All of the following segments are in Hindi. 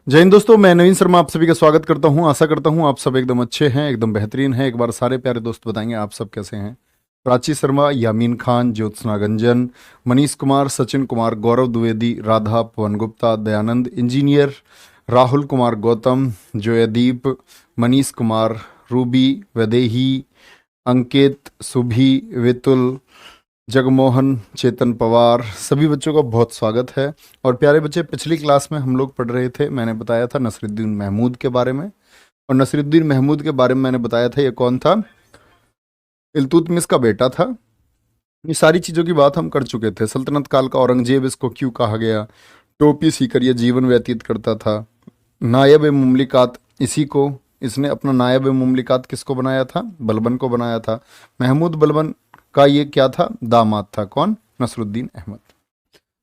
जय हिंद दोस्तों, मैं नवीन शर्मा आप सभी का स्वागत करता हूं। आशा करता हूं आप सब एकदम अच्छे हैं, एकदम बेहतरीन हैं। एक बार सारे प्यारे दोस्त बताएंगे आप सब कैसे हैं। प्राची शर्मा, यामीन खान, ज्योत्सना गंजन, मनीष कुमार, सचिन कुमार, गौरव द्विवेदी, राधा, पवन गुप्ता, दयानंद, इंजीनियर, राहुल कुमार गौतम, जोयदीप, मनीष कुमार, रूबी, वैदेही, अंकित, सुभी, वितुल, जगमोहन, चेतन पवार, सभी बच्चों का बहुत स्वागत है। और प्यारे बच्चे, पिछली क्लास में हम लोग पढ़ रहे थे, मैंने बताया था नसीरुद्दीन महमूद के बारे में। और नसीरुद्दीन महमूद के बारे में मैंने बताया था ये कौन था, इल्तुतमिश का बेटा था। ये सारी चीज़ों की बात हम कर चुके थे। सल्तनत काल का औरंगजेब इसको क्यों कहा गया, टोपी सीकर ये जीवन व्यतीत करता था। नायब ए मुमलिकात, इसी को इसने अपना नायब ए मुमलिकात किसको बनाया था, बलबन को बनाया था। महमूद बलबन का ये क्या था, दामाद था। कौन, नसरुद्दीन अहमद।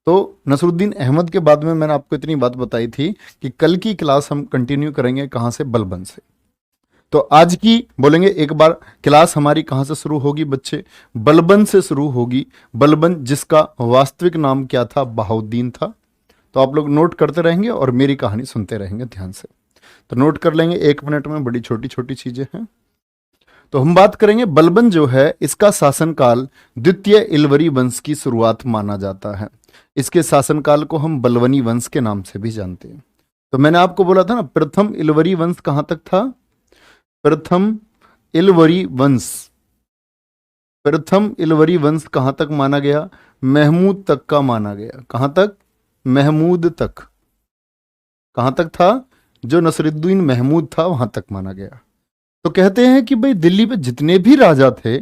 तो नसरुद्दीन अहमद के बाद में मैंने आपको इतनी बात बताई थी कि कल की क्लास हम कंटिन्यू करेंगे कहाँ से, बलबन से। तो आज की बोलेंगे एक बार, क्लास हमारी कहाँ से शुरू होगी बच्चे, बलबन से शुरू होगी। बलबन जिसका वास्तविक नाम क्या था, बहाउद्दीन था। तो आप लोग नोट करते रहेंगे और मेरी कहानी सुनते रहेंगे ध्यान से। तो नोट कर लेंगे, 1 मिनट में, बड़ी छोटी छोटी चीजें हैं। तो हम बात करेंगे बलबन जो है, इसका शासनकाल द्वितीय इलवरी वंश की शुरुआत माना जाता है। इसके शासनकाल को हम बलवनी वंश के नाम से भी जानते हैं। तो मैंने आपको बोला था ना, प्रथम इलवरी वंश कहां तक था, प्रथम इलवरी वंश, प्रथम इलवरी वंश कहां तक माना गया, महमूद तक का माना गया। कहां तक, महमूद तक। कहां तक था, जो नसरुद्दीन महमूद था वहां तक माना गया। तो कहते हैं कि भाई दिल्ली पे जितने भी राजा थे,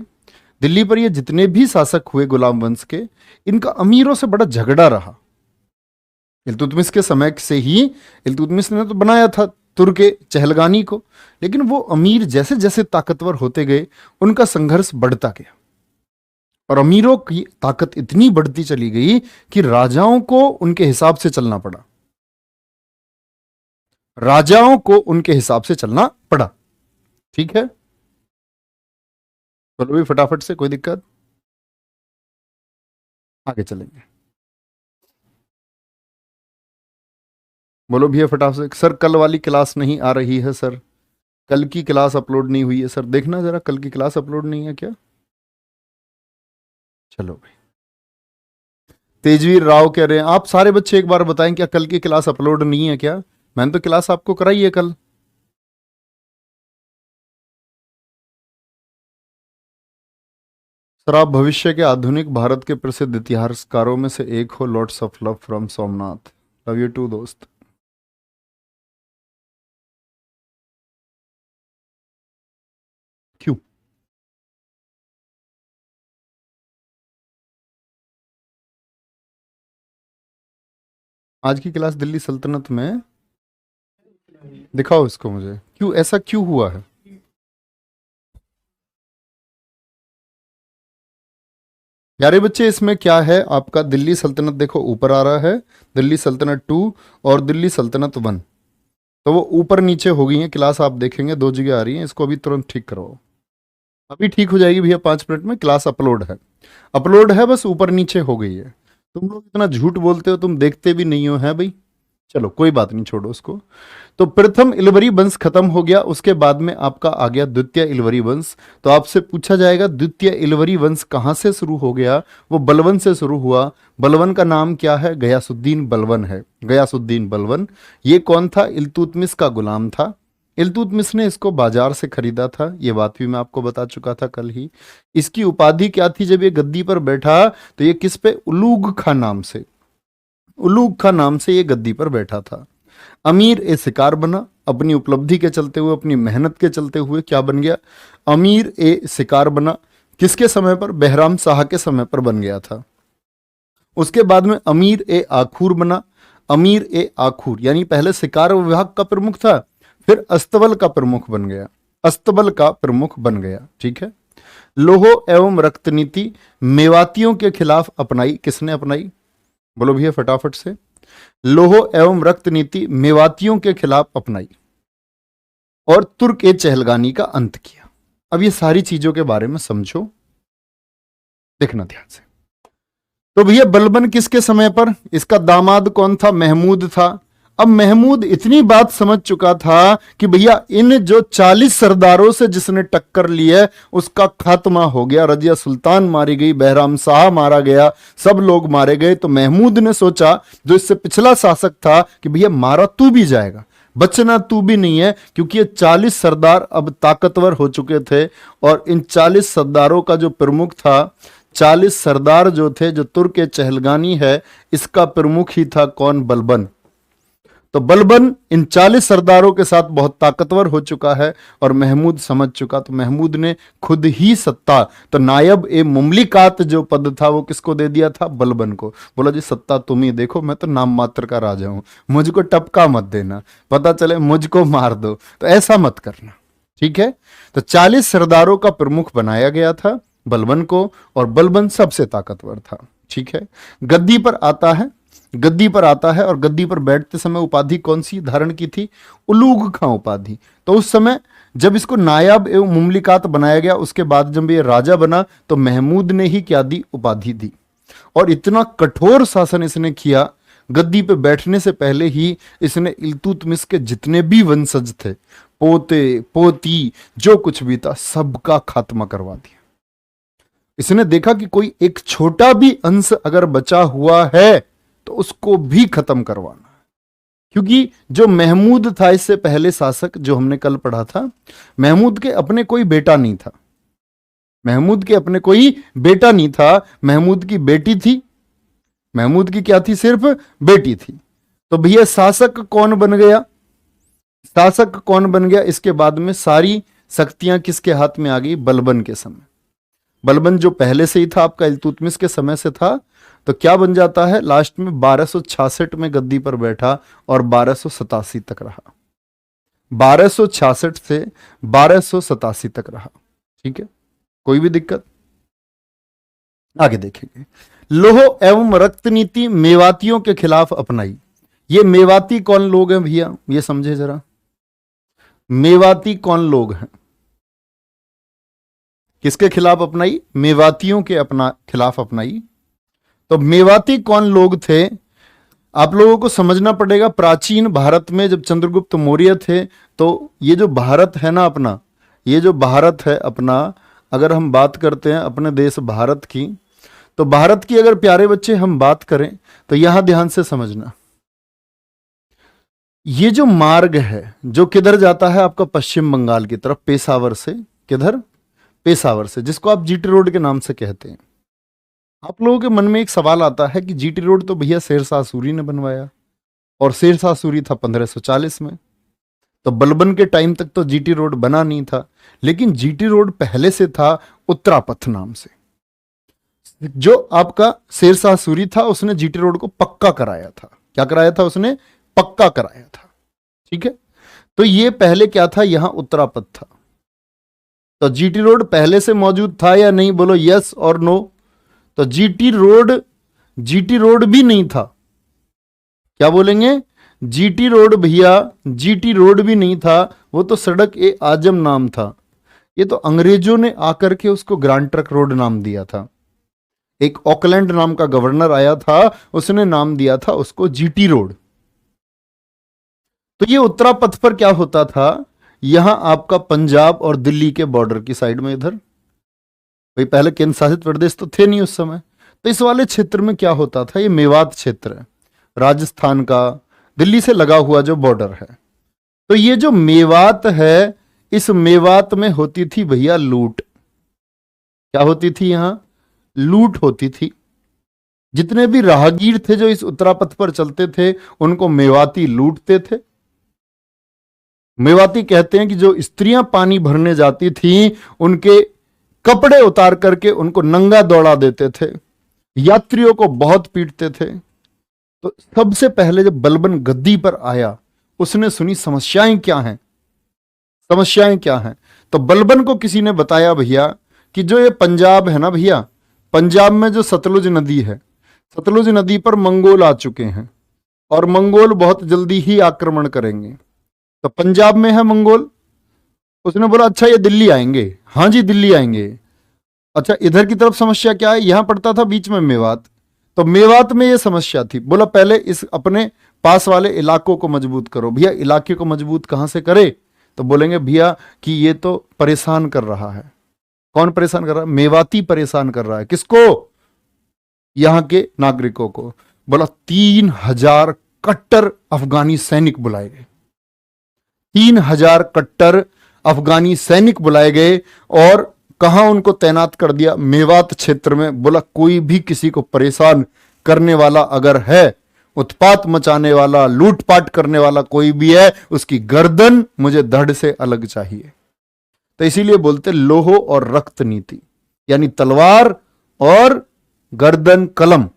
दिल्ली पर ये जितने भी शासक हुए गुलाम वंश के, इनका अमीरों से बड़ा झगड़ा रहा। इल्तुतमिश के समय से ही इल्तुतमिश ने तो बनाया था तुर्क चहलगानी को, लेकिन वो अमीर जैसे जैसे ताकतवर होते गए, उनका संघर्ष बढ़ता गया। और अमीरों की ताकत इतनी बढ़ती चली गई कि राजाओं को उनके हिसाब से चलना पड़ा, राजाओं को उनके हिसाब से चलना पड़ा। ठीक है, चलो भी फटाफट से, कोई दिक्कत, आगे चलेंगे। बोलो भैया फटाफट से। सर कल वाली क्लास नहीं आ रही है सर, कल की क्लास अपलोड नहीं हुई है सर, देखना जरा कल की क्लास अपलोड नहीं है क्या। चलो भाई, तेजवीर राव कह रहे हैं, आप सारे बच्चे एक बार बताएं क्या कल की क्लास अपलोड नहीं है क्या। मैंने तो क्लास आपको कराई है कल। सर आप भविष्य के आधुनिक भारत के प्रसिद्ध इतिहासकारों में से एक हो। Lots of love from Somnath. Love you too दोस्त। क्यों, आज की क्लास दिल्ली सल्तनत में, दिखाओ इसको मुझे, क्यों ऐसा क्यों हुआ है। प्यारे बच्चे, इसमें क्या है, आपका दिल्ली सल्तनत देखो ऊपर आ रहा है, दिल्ली सल्तनत 2 और दिल्ली सल्तनत 1। तो वो ऊपर नीचे हो गई है क्लास, आप देखेंगे 2 जगह आ रही है। इसको अभी तुरंत ठीक करवाओ, अभी ठीक हो जाएगी भैया, 5 मिनट में। क्लास अपलोड है, अपलोड है, बस ऊपर नीचे हो गई है। तुम लोग इतना झूठ बोलते हो, तुम देखते भी नहीं हो, है भाई। चलो कोई बात नहीं, छोड़ो उसको। तो प्रथम इलवरी वंश खत्म हो गया, उसके बाद में आपका आ गया द्वितीय इलवरी वंश। तो आपसे पूछा जाएगा द्वितीय इलवरी वंश कहां से शुरू हो गया, वो बलवन से शुरू हुआ। बलवन का नाम क्या है, गयासुद्दीन बलवन है, गयासुद्दीन बलवन। ये कौन था, इल्तुतमिश का गुलाम था। इल्तुतमिश ने इसको बाजार से खरीदा था, ये बात भी मैं आपको बता चुका था कल ही। इसकी उपाधि क्या थी, जब ये गद्दी पर बैठा तो ये किस पे, उलूग खा नाम से, उलूग खा नाम से ये गद्दी पर बैठा था। अमीर ए शिकार बना, अपनी उपलब्धि के चलते हुए, अपनी मेहनत के चलते हुए क्या बन गया, अमीर ए शिकार बना। किसके समय पर, बहराम शाह के समय पर बन गया था। उसके बाद में अमीर ए आखूर बना, अमीर ए आखूर यानी पहले शिकार विभाग का प्रमुख था, फिर अस्तबल का प्रमुख बन गया, अस्तबल का प्रमुख बन गया। ठीक है, लोह एवं रक्त नीति मेवातियों के खिलाफ अपनाई, किसने अपनाई, बोलो भैया फटाफट से। लोह एवं रक्त नीति मेवातियों के खिलाफ अपनाई और तुर्क चहलगानी का अंत किया। अब ये सारी चीजों के बारे में समझो, देखना ध्यान से। तो भैया बलबन किसके समय पर, इसका दामाद कौन था, महमूद था। अब महमूद इतनी बात समझ चुका था कि भैया इन जो 40 सरदारों से जिसने टक्कर ली है उसका खात्मा हो गया। रजिया सुल्तान मारी गई, बहराम शाह मारा गया, सब लोग मारे गए। तो महमूद ने सोचा, जो इससे पिछला शासक था, कि भैया मारा तू भी जाएगा, बचना तू भी नहीं है, क्योंकि ये 40 सरदार अब ताकतवर हो चुके थे। और इन 40 सरदारों का जो प्रमुख था, 40 सरदार जो थे, जो तुर्क चहलगानी है, इसका प्रमुख ही था कौन? बलबन। तो बलबन इन 40 सरदारों के साथ बहुत ताकतवर हो चुका है और महमूद समझ चुका। तो महमूद ने खुद ही सत्ता, तो नायब ए मुमलिकात जो पद था वो किसको दे दिया था? बलबन को। बोला जी सत्ता तुम ही देखो, मैं तो नाम मात्र का राजा हूं, मुझको टपका मत देना, पता चले मुझको मार दो, तो ऐसा मत करना, ठीक है। तो 40 सरदारों का प्रमुख बनाया गया था बलबन को, और बलबन सबसे ताकतवर था, ठीक है। गद्दी पर आता है, गद्दी पर आता है, और गद्दी पर बैठते समय उपाधि कौन सी धारण की थी? उलूग खां उपाधि। तो उस समय जब इसको नायब एवं मुमलिकात बनाया गया, उसके बाद जब ये राजा बना, तो महमूद ने ही क्या दी? उपाधि दी। और इतना कठोर शासन इसने किया, गद्दी पे बैठने से पहले ही इसने इल्तुतमिश के जितने भी वंशज थे, पोते पोती जो कुछ भी था, सबका खात्मा करवा दिया। इसने देखा कि कोई एक छोटा भी अंश अगर बचा हुआ है तो उसको भी खत्म करवाना, क्योंकि जो महमूद था इससे पहले शासक, जो हमने कल पढ़ा था, महमूद के अपने कोई बेटा नहीं था, महमूद के अपने कोई बेटा नहीं था, महमूद की बेटी थी, महमूद की क्या थी? सिर्फ बेटी थी। तो भैया शासक कौन बन गया? शासक कौन बन गया? इसके बाद में सारी शक्तियां किसके हाथ में आ गई? बलबन के समय। बलबन जो पहले से ही था, आपका इल्तुतमिश के समय से था, तो क्या बन जाता है? लास्ट में 1266 में गद्दी पर बैठा और 1287 तक रहा, 1266 से 1287 तक रहा, ठीक है। कोई भी दिक्कत? आगे देखेंगे। लोह एवं रक्त नीति मेवातियों के खिलाफ अपनाई। ये मेवाती कौन लोग हैं भैया? ये समझे जरा, मेवाती कौन लोग हैं? किसके खिलाफ अपनाई? मेवातियों के खिलाफ अपनाई। तो मेवाती कौन लोग थे? आप लोगों को समझना पड़ेगा। प्राचीन भारत में जब चंद्रगुप्त मौर्य थे, तो ये जो भारत है ना अपना, ये जो भारत है अपना, अगर हम बात करते हैं अपने देश भारत की, तो भारत की अगर प्यारे बच्चे हम बात करें तो यहां ध्यान से समझना, ये जो मार्ग है जो किधर जाता है आपका? पश्चिम बंगाल की तरफ, पेशावर से। किधर? पेशावर से, जिसको आप जीटी रोड के नाम से कहते हैं। आप लोगों के मन में एक सवाल आता है कि जीटी रोड तो भैया शेरशाह सूरी ने बनवाया, और शेरशाह सूरी था 1540 में, तो बलबन के टाइम तक तो जीटी रोड बना नहीं था। लेकिन जीटी रोड पहले से था उत्तरापथ नाम से। जो आपका शेरशाह सूरी था उसने जीटी रोड को पक्का कराया था। क्या कराया था उसने? पक्का कराया था, ठीक है। तो ये पहले क्या था? यहां उत्तरापथ था। तो जीटी रोड पहले से मौजूद था या नहीं? बोलो यस और नो। तो जीटी रोड भी नहीं था। क्या बोलेंगे? जीटी रोड भैया, जीटी रोड भी नहीं था, वो तो सड़क ए आजम नाम था। ये तो अंग्रेजों ने आकर के उसको ग्रैंड ट्रंक रोड नाम दिया था। एक ऑकलैंड नाम का गवर्नर आया था, उसने नाम दिया था उसको जीटी रोड। तो ये उत्तरापथ पर क्या होता था? यहां आपका पंजाब और दिल्ली के बॉर्डर की साइड में, इधर भाई पहले केंद्र शासित प्रदेश तो थे नहीं उस समय, तो इस वाले क्षेत्र में क्या होता था? ये मेवात क्षेत्र है, राजस्थान का दिल्ली से लगा हुआ जो बॉर्डर है। तो ये जो मेवात है, इस मेवात में होती थी भैया लूट। क्या होती थी? यहां लूट होती थी। जितने भी राहगीर थे जो इस उत्तरापथ पर चलते थे, उनको मेवाती लूटते थे। मेवाती कहते हैं कि जो स्त्रियां पानी भरने जाती थीं, उनके कपड़े उतार करके उनको नंगा दौड़ा देते थे, यात्रियों को बहुत पीटते थे। तो सबसे पहले जब बलबन गद्दी पर आया, उसने सुनी समस्याएं क्या हैं, समस्याएं क्या हैं। तो बलबन को किसी ने बताया भैया कि जो ये पंजाब है ना भैया, पंजाब में जो सतलुज नदी है, सतलुज नदी पर मंगोल आ चुके हैं और मंगोल बहुत जल्दी ही आक्रमण करेंगे। तो पंजाब में है मंगोल। उसने बोला अच्छा ये दिल्ली आएंगे? हाँ जी दिल्ली आएंगे। अच्छा इधर की तरफ समस्या क्या है? यहां पड़ता था बीच में मेवात, तो मेवात में ये समस्या थी। बोला पहले इस अपने पास वाले इलाकों को मजबूत करो। भैया इलाके को मजबूत कहां से करे? तो बोलेंगे भैया कि ये तो परेशान कर रहा है। कौन परेशान कर रहा है? मेवाती परेशान कर रहा है। किसको? यहां के नागरिकों को। बोला 3,000 कट्टर अफगानी सैनिक बुलाए गए। 3,000 कट्टर अफगानी सैनिक बुलाए गए और कहां उनको तैनात कर दिया? मेवात क्षेत्र में। बोला कोई भी किसी को परेशान करने वाला अगर है, उत्पात मचाने वाला, लूटपाट करने वाला कोई भी है, उसकी गर्दन मुझे धड़ से अलग चाहिए। तो इसीलिए बोलते लोहो और रक्त नीति, यानी तलवार और गर्दन कलम।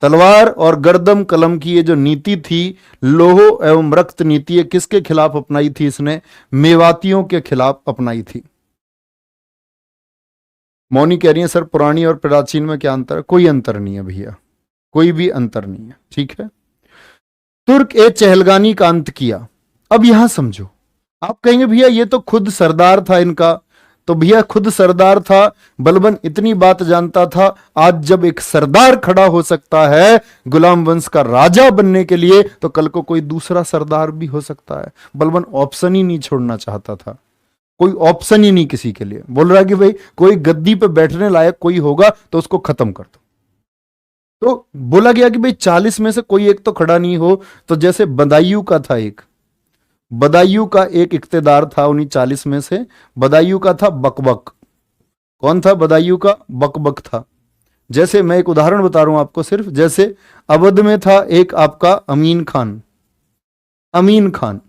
तलवार और गर्दन कलम की ये जो नीति थी, लोहो एवं रक्त नीति, ये किसके खिलाफ अपनाई थी? इसने मेवातियों के खिलाफ अपनाई थी। मौनी कह रही है सर पुरानी और प्राचीन में क्या अंतर है? कोई अंतर नहीं है भैया, कोई भी अंतर नहीं है। ठीक है। तुर्क ए चहलगानी का अंत किया। अब यहां समझो, आप कहेंगे भैया ये तो खुद सरदार था इनका। तो भैया खुद सरदार था, बलबन इतनी बात जानता था। आज जब एक सरदार खड़ा हो सकता है गुलाम वंश का राजा बनने के लिए, तो कल को कोई दूसरा सरदार भी हो सकता है। बलबन ऑप्शन ही नहीं छोड़ना चाहता था, कोई ऑप्शन ही नहीं किसी के लिए। बोल रहा है कि भाई कोई गद्दी पे बैठने लायक कोई होगा तो उसको खत्म कर दो। तो बोला गया कि भाई 40 में से कोई एक तो खड़ा नहीं हो। तो जैसे बदायूं का था एक, बदायूं का एक इख्तेदार था उन्हीं 40 में से। बदायूं का था बकबक। कौन था बदायूं का? बकबक था। जैसे मैं एक उदाहरण बता रहा हूं आपको सिर्फ, जैसे अवध में था एक आपका अमीन खान। अमीन खान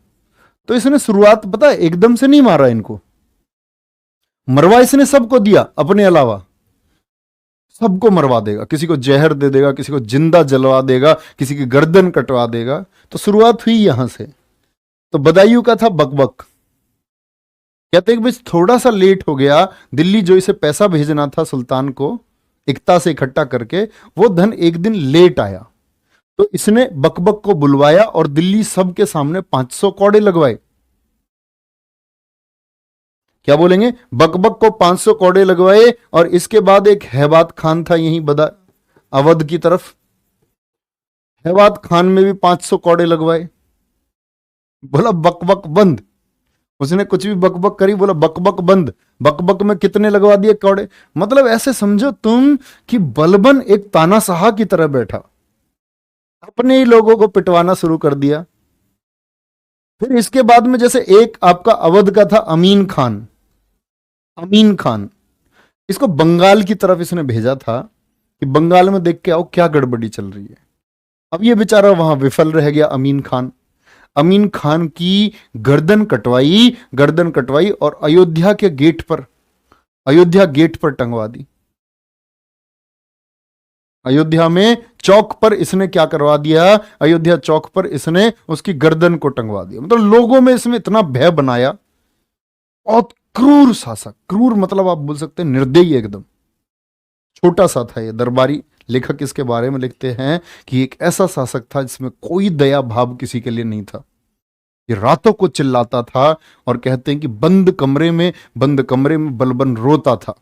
तो इसने शुरुआत पता है एकदम से नहीं मारा इनको, मरवा इसने सबको दिया अपने अलावा। सबको मरवा देगा, किसी को जहर दे देगा, किसी को जिंदा जलवा देगा, किसी की गर्दन कटवा देगा। तो शुरुआत हुई यहां से। तो बदायूं का था बकबक। कहते हैं कि भाई थोड़ा सा लेट हो गया, दिल्ली जो इसे पैसा भेजना था सुल्तान को इकता से इकट्ठा करके, वो धन एक दिन लेट आया। तो इसने बकबक को बुलवाया और दिल्ली सबके सामने 500 कौड़े लगवाए। क्या बोलेंगे? बकबक को 500 कौड़े लगवाए। और इसके बाद एक हैबात खान था यहीं अवध की तरफ, हैबात खान में भी 500 कौड़े लगवाए। बोला बकबक बंद। उसने कुछ भी बकबक करी, बोला बकबक बंद। बकबक में कितने लगवा दिए कौड़े? मतलब ऐसे समझो तुम कि बलबन एक तानाशाह की तरह बैठा, अपने ही लोगों को पिटवाना शुरू कर दिया। फिर इसके बाद में जैसे एक आपका अवध का था अमीन खान। अमीन खान इसको बंगाल की तरफ इसने भेजा था कि बंगाल में देख के आओ क्या गड़बड़ी चल रही है। अब ये बेचारा वहां विफल रह गया अमीन खान। अमीन खान की गर्दन कटवाई और अयोध्या के गेट पर, अयोध्या गेट पर टंगवा दी। अयोध्या में चौक पर इसने क्या करवा दिया? अयोध्या चौक पर इसने उसकी गर्दन को टंगवा दिया। मतलब लोगों में इसमें इतना भय बनाया। बहुत क्रूर शासक, क्रूर मतलब आप बोल सकते हैं निर्दयी एकदम। छोटा सा था ये दरबारी। लेखक इसके बारे में लिखते हैं कि एक ऐसा शासक था जिसमें कोई दया भाव किसी के लिए नहीं था। ये रातों को चिल्लाता था और कहते हैं कि बंद कमरे में बलबन रोता था,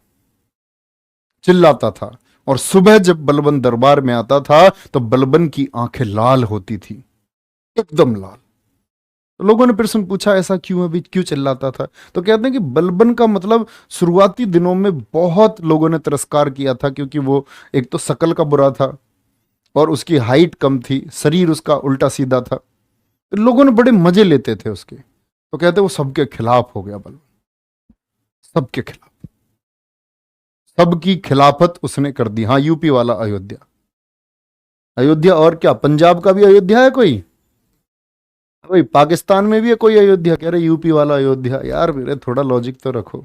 चिल्लाता था। और सुबह जब बलबन दरबार में आता था तो बलबन की आंखें लाल होती थी, एकदम लाल। तो लोगों ने प्रश्न पूछा ऐसा क्यों है, क्यों चिल्लाता था? तो कहते हैं कि बलबन का मतलब शुरुआती दिनों में बहुत लोगों ने तिरस्कार किया था, क्योंकि वो एक तो शकल का बुरा था और उसकी हाइट कम थी, शरीर उसका उल्टा सीधा था। तो लोगों ने बड़े मजे लेते थे उसके। तो कहते वो सबके खिलाफ हो गया बलबन, सबके खिलाफ, सबकी खिलाफत उसने कर दी। हाँ, यूपी वाला अयोध्या, अयोध्या और क्या पंजाब का भी अयोध्या है कोई? भाई पाकिस्तान में भी है कोई अयोध्या? कह रहे यूपी वाला अयोध्या। यार मेरे थोड़ा लॉजिक तो रखो।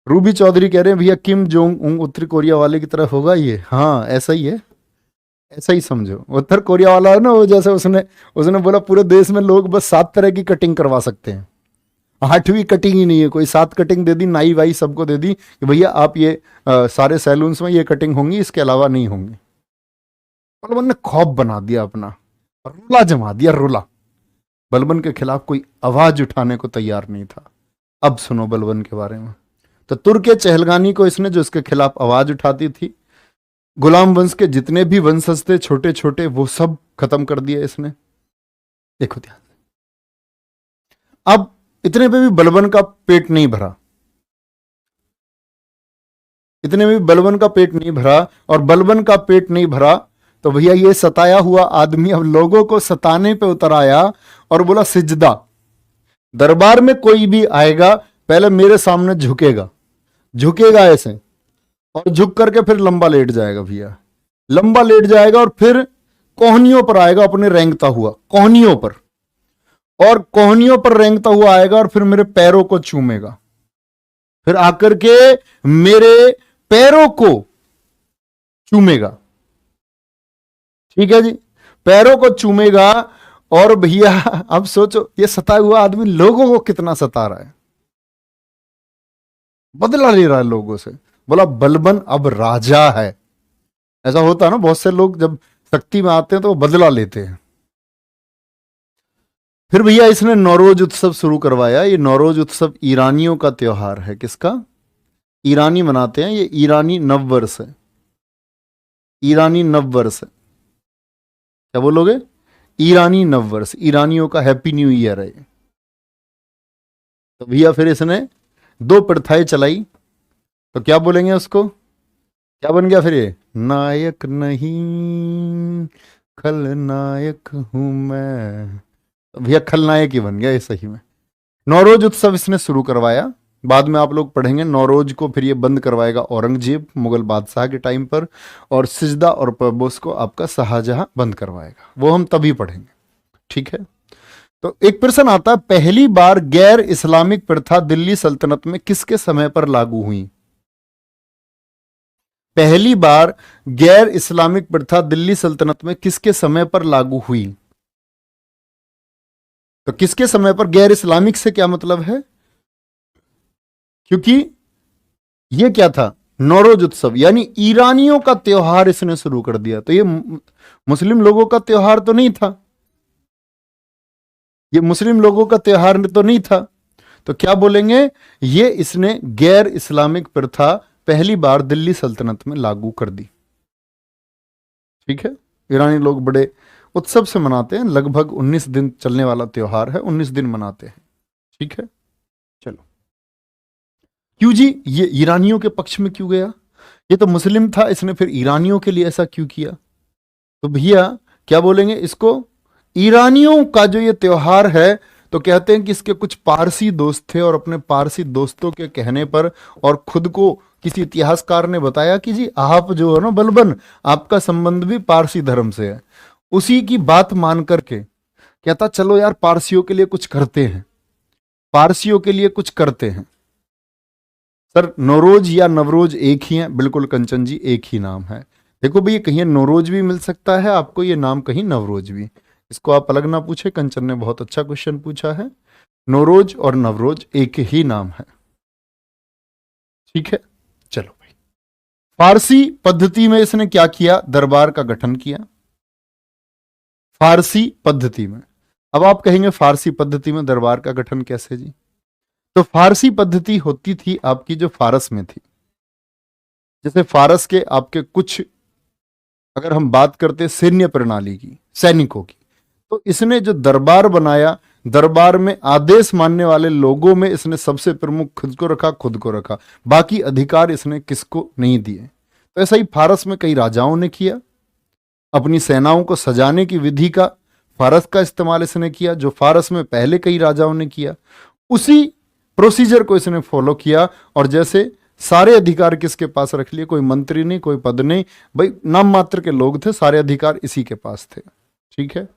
रूबी चौधरी कह रहे हैं भैया किम जोंग उंग उत्तर कोरिया वाले की तरफ होगा ये। हाँ ऐसा ही है, ऐसा ही समझो। उत्तर कोरिया वाला है ना वो, जैसे उसने बोला पूरे देश में लोग बस 7 तरह की कटिंग करवा सकते हैं, 8वीं कटिंग ही नहीं है कोई। 7 कटिंग दे दी, नाई वाई सबको दे दी कि भैया आप ये सारे सैलून्स में ये कटिंग होंगी, इसके अलावा नहीं होंगी। बलबन ने खौफ बना दिया अपना, रुला जमा दिया, रुला। बलबन के खिलाफ कोई आवाज उठाने को तैयार नहीं था। अब सुनो बलबन के बारे में। तो तुर्क चहलगानी को इसने जो इसके खिलाफ आवाज उठाती थी, गुलाम वंश के जितने भी वंशज थे छोटे छोटे, वो सब खत्म कर दिया इसने। देखो ध्यान से। अब इतने पे भी बलबन का पेट नहीं भरा, इतने में भी बलबन का पेट नहीं भरा, और बलबन का पेट नहीं भरा तो भैया ये सताया हुआ आदमी अब लोगों को सताने पे उतर आया और बोला सिजदा, दरबार में कोई भी आएगा पहले मेरे सामने झुकेगा, झुकेगा ऐसे, और झुक करके फिर लंबा लेट जाएगा भैया, लंबा लेट जाएगा और फिर कोहनियों पर आएगा अपने रेंगता हुआ, कोहनियों पर, और कोहनियों पर रेंगता हुआ आएगा और फिर मेरे पैरों को चूमेगा, फिर आकर के मेरे पैरों को चूमेगा। ठीक है जी, पैरों को चूमेगा। और भैया अब सोचो ये सताया हुआ आदमी लोगों को कितना सता रहा है, बदला ले रहा है लोगों से। बोला बलबन अब राजा है। ऐसा होता है ना, बहुत से लोग जब शक्ति में आते हैं तो वो बदला लेते हैं। फिर भैया इसने नौरोज उत्सव शुरू करवाया। ये नौरोज उत्सव ईरानियों का त्योहार है। किसका? ईरानी मनाते हैं, ये ईरानी नववर्ष है, ईरानी नववर्ष है। क्या बोलोगे? ईरानी नववर्ष, ईरानियों का हैप्पी न्यू ईयर है। तो भैया फिर इसने दो प्रथाएं चलाई, तो क्या बोलेंगे उसको? क्या बन गया फिर ये? नायक नहीं खलनायक हूं मैं। तो भैया खलनायक ही बन गया ये सही में। नौरोज उत्सव इसने शुरू करवाया। बाद में आप लोग पढ़ेंगे नौरोज को फिर ये बंद करवाएगा औरंगजेब मुगल बादशाह के टाइम पर, और सिजदा और परबोस को आपका शाहजहां बंद करवाएगा। वो हम तभी पढ़ेंगे। ठीक है। तो एक प्रश्न आता है, पहली बार गैर इस्लामिक प्रथा दिल्ली सल्तनत में किसके समय पर लागू हुई? पहली बार गैर इस्लामिक प्रथा दिल्ली सल्तनत में किसके समय पर लागू हुई? तो किसके समय पर? गैर इस्लामिक से क्या मतलब है? क्योंकि ये क्या था? नौरोज उत्सव, यानी ईरानियों का त्योहार इसने शुरू कर दिया। तो ये मुस्लिम लोगों का त्योहार तो नहीं था, ये मुस्लिम लोगों का त्योहार तो नहीं था। तो क्या बोलेंगे? ये इसने गैर इस्लामिक प्रथा पहली बार दिल्ली सल्तनत में लागू कर दी। ठीक है। ईरानी लोग बड़े उत्सव से मनाते हैं, लगभग 19 दिन चलने वाला त्योहार है, 19 दिन मनाते हैं। ठीक है। चलो, क्यों जी ये ईरानियों के पक्ष में क्यों गया? ये तो मुस्लिम था, इसने फिर ईरानियों के लिए ऐसा क्यों किया? तो भैया क्या बोलेंगे इसको? ईरानियों का जो ये त्योहार है, तो कहते हैं कि इसके कुछ पारसी दोस्त थे, और अपने पारसी दोस्तों के कहने पर और खुद को किसी इतिहासकार ने बताया कि जी आप जो है ना बलबन, आपका संबंध भी पारसी धर्म से है। उसी की बात मान करके कहता चलो यार पारसियों के लिए कुछ करते हैं, पारसियों के लिए कुछ करते हैं। सर नौरोज या नवरोज एक ही है? बिल्कुल कंचन जी, एक ही नाम है। देखो भैया कहीं नौरोज भी मिल सकता है आपको, ये नाम कहीं नवरोज भी, इसको आप अलग ना पूछे। कंचन ने बहुत अच्छा क्वेश्चन पूछा है। नौरोज और नवरोज एक ही नाम है। ठीक है। चलो भाई, फारसी पद्धति में इसने क्या किया? दरबार का गठन किया। फारसी पद्धति में। अब आप कहेंगे फारसी पद्धति में दरबार का गठन कैसे जी? तो फारसी पद्धति होती थी आपकी जो फारस में थी। जैसे फारस के आपके कुछ, अगर हम बात करते सैन्य प्रणाली की, सैनिकों की, तो इसने जो दरबार बनाया, दरबार में आदेश मानने वाले लोगों में इसने सबसे प्रमुख खुद को रखा, खुद को रखा, बाकी अधिकार इसने किसको नहीं दिए। तो ऐसा ही फारस में कई राजाओं ने किया। अपनी सेनाओं को सजाने की विधि का फारस का इस्तेमाल इसने किया, जो फारस में पहले कई राजाओं ने किया। उसी प्रोसीजर को इसने फॉलो किया, और जैसे सारे अधिकार किसके पास रख लिए? कोई मंत्री नहीं, कोई पद नहीं, भाई नाम मात्र के लोग थे, सारे अधिकार इसी के पास थे। ठीक है।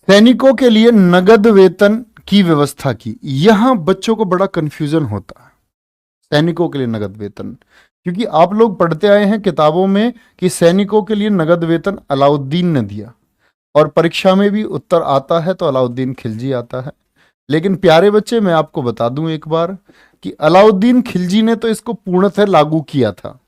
सैनिकों के लिए नगद वेतन की व्यवस्था की। यहां बच्चों को बड़ा कंफ्यूजन होता है, सैनिकों के लिए नगद वेतन, क्योंकि आप लोग पढ़ते आए हैं किताबों में कि सैनिकों के लिए नगद वेतन अलाउद्दीन ने दिया, और परीक्षा में भी उत्तर आता है तो अलाउद्दीन खिलजी आता है। लेकिन प्यारे बच्चे मैं आपको बता दूं एक बार कि अलाउद्दीन खिलजी ने तो इसको पूर्णतः लागू किया था,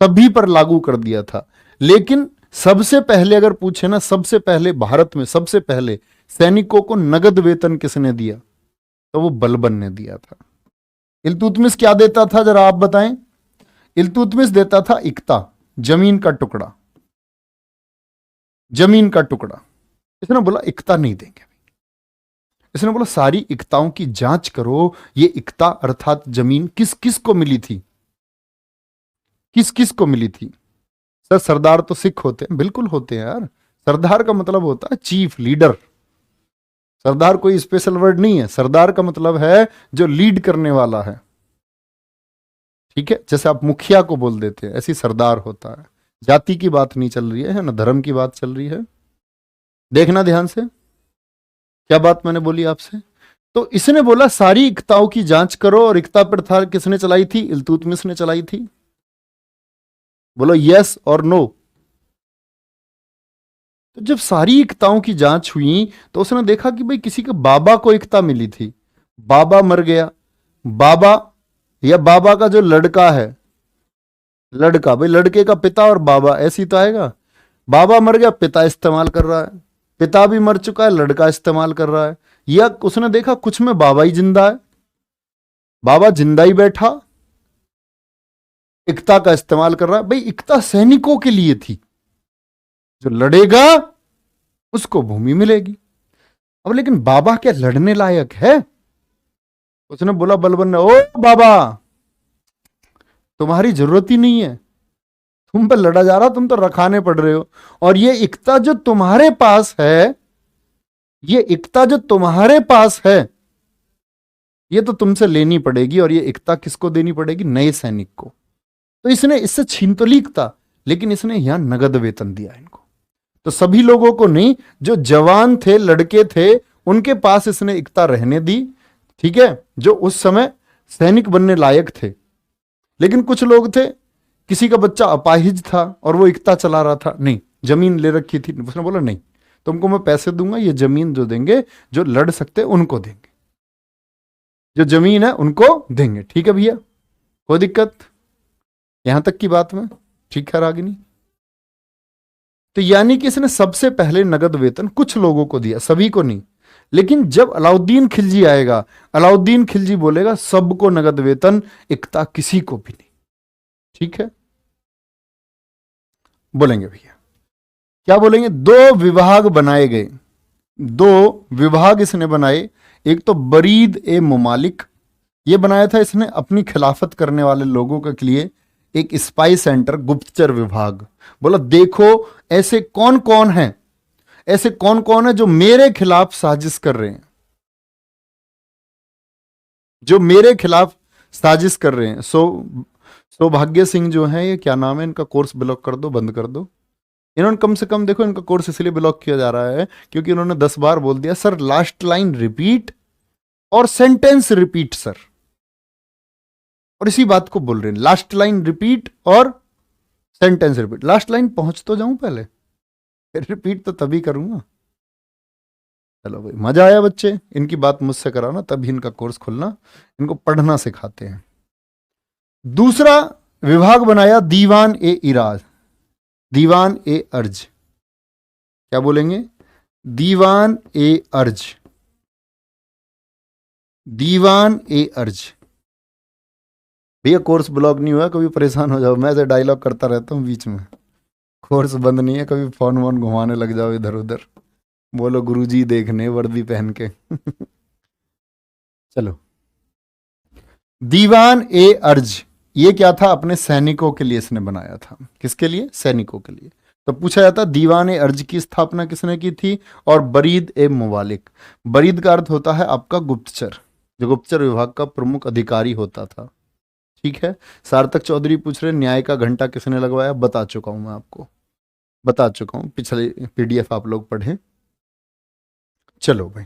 सभी पर लागू कर दिया था। लेकिन सबसे पहले अगर पूछे ना, सबसे पहले भारत में सबसे पहले सैनिकों को नगद वेतन किसने दिया? तो वो बलबन ने दिया था। इल्तुतमिश क्या देता था जरा आप बताएं? इल्तुतमिश देता था इक्ता, जमीन का टुकड़ा, जमीन का टुकड़ा। इसने बोला इक्ता नहीं देंगे। इसने बोला सारी इक्ताओं की जांच करो, ये इक्ता अर्थात जमीन किस किस को मिली थी, किस किस को मिली थी। सर सरदार तो सिख होते हैं, बिल्कुल होते हैं यार। सरदार का मतलब होता है चीफ लीडर। सरदार कोई स्पेशल वर्ड नहीं है, सरदार का मतलब है जो लीड करने वाला है। ठीक है, जैसे आप मुखिया को बोल देते हैं, ऐसी सरदार होता है। जाति की बात नहीं चल रही है ना, धर्म की बात चल रही है। देखना ध्यान से, क्या बात मैंने बोली आपसे। तो इसने बोला सारी इक्ताओं की जांच करो, और इक्ता प्रथा किसने चलाई थी? इल्तुतमिश ने चलाई थी। बोलो यस और नो। तो जब सारी इक्ताओं की जांच हुई तो उसने देखा कि भाई किसी के बाबा को इक्ता मिली थी, बाबा मर गया, बाबा या बाबा का जो लड़का है, लड़का, भाई लड़के का पिता और बाबा, ऐसी तो आएगा। बाबा मर गया, पिता इस्तेमाल कर रहा है, पिता भी मर चुका है, लड़का इस्तेमाल कर रहा है। या उसने देखा कुछ में बाबा ही जिंदा है, बाबा जिंदा ही बैठा, इक्ता का इस्तेमाल कर रहा है। भाई इक्ता सैनिकों के लिए थी, जो लड़ेगा उसको भूमि मिलेगी। अब लेकिन बाबा क्या लड़ने लायक है? उसने बोला बलबन ने, ओ बाबा तुम्हारी जरूरत ही नहीं है, तुम पर लड़ा जा रहा, तुम तो रखाने पड़ रहे हो। और ये इक्ता जो तुम्हारे पास है, ये इक्ता जो तुम्हारे पास है, ये तो तुमसे लेनी पड़ेगी। और ये इक्ता किसको देनी पड़ेगी? नए सैनिक को। तो इसने इससे छीन तो ली इक्ता, लेकिन इसने यहां नगद वेतन दिया इनको। तो सभी लोगों को नहीं, जो जवान थे, लड़के थे, उनके पास इसने इक्ता रहने दी। ठीक है, जो उस समय सैनिक बनने लायक थे। लेकिन कुछ लोग थे, किसी का बच्चा अपाहिज था और वो इक्ता चला रहा था, नहीं जमीन ले रखी थी, उसने बोला नहीं तुमको मैं पैसे दूंगा, ये जमीन जो देंगे, जो लड़ सकते उनको देंगे, जो जमीन है उनको देंगे। ठीक है भैया, कोई दिक्कत? यहां तक की बात में ठीक है रागिनी? तो यानी कि इसने सबसे पहले नगद वेतन कुछ लोगों को दिया, सभी को नहीं। लेकिन जब अलाउद्दीन खिलजी आएगा, अलाउद्दीन खिलजी बोलेगा सबको नगद वेतन, इक्ता किसी को भी नहीं। ठीक है, बोलेंगे भैया, क्या बोलेंगे? दो विभाग बनाए गए, दो विभाग इसने बनाए। एक तो बरीद ए मुमालिक, ये बनाया था इसने अपनी खिलाफत करने वाले लोगों के लिए एक स्पाई सेंटर, गुप्तचर विभाग। बोला देखो ऐसे कौन कौन हैं, ऐसे कौन कौन है जो मेरे खिलाफ साजिश कर रहे हैं, जो मेरे खिलाफ साजिश कर रहे हैं। सौभाग्य सिंह जो है, ये क्या नाम है इनका, कोर्स ब्लॉक कर दो, बंद कर दो। इन्होंने कम से कम, देखो इनका कोर्स इसलिए ब्लॉक किया जा रहा है क्योंकि इन्होंने 10 बार बोल दिया सर लास्ट लाइन रिपीट और सेंटेंस रिपीट सर, और इसी बात को बोल रहे हैं, लास्ट लाइन रिपीट और सेंटेंस रिपीट। लास्ट लाइन पहुंच तो जाऊं पहले, फिर रिपीट तो तभी करूंगा। चलो भाई, मजा आया बच्चे? इनकी बात मुझसे कराना, तभी इनका कोर्स खुलना, इनको पढ़ना सिखाते हैं। दूसरा विभाग बनाया दीवान ए इराज, दीवान ए अर्ज। क्या बोलेंगे? दीवान ए अर्ज, दीवान ए अर्ज। भैया कोर्स ब्लॉक नहीं हुआ, कभी परेशान हो जाओ, मैं ऐसे डायलॉग करता रहता हूँ बीच में। कोर्स बंद नहीं है, कभी फोन वोन घुमाने लग जाओ इधर उधर, बोलो गुरुजी देखने वर्दी पहन के। चलो, दीवान ए अर्ज, ये क्या था? अपने सैनिकों के लिए इसने बनाया था। किसके लिए? सैनिकों के लिए। तो पूछा जाता दीवान ए अर्ज की स्थापना किसने की थी? और बरीद ए मुवालिक, बरीद का अर्थ होता है आपका गुप्तचर, जो गुप्तचर विभाग का प्रमुख अधिकारी होता था। ठीक है, सार्थक चौधरी पूछ रहे न्याय का घंटा किसने लगवाया? बता चुका हूं मैं आपको, बता चुका हूं, पिछले पीडीएफ आप लोग पढ़े। चलो भाई,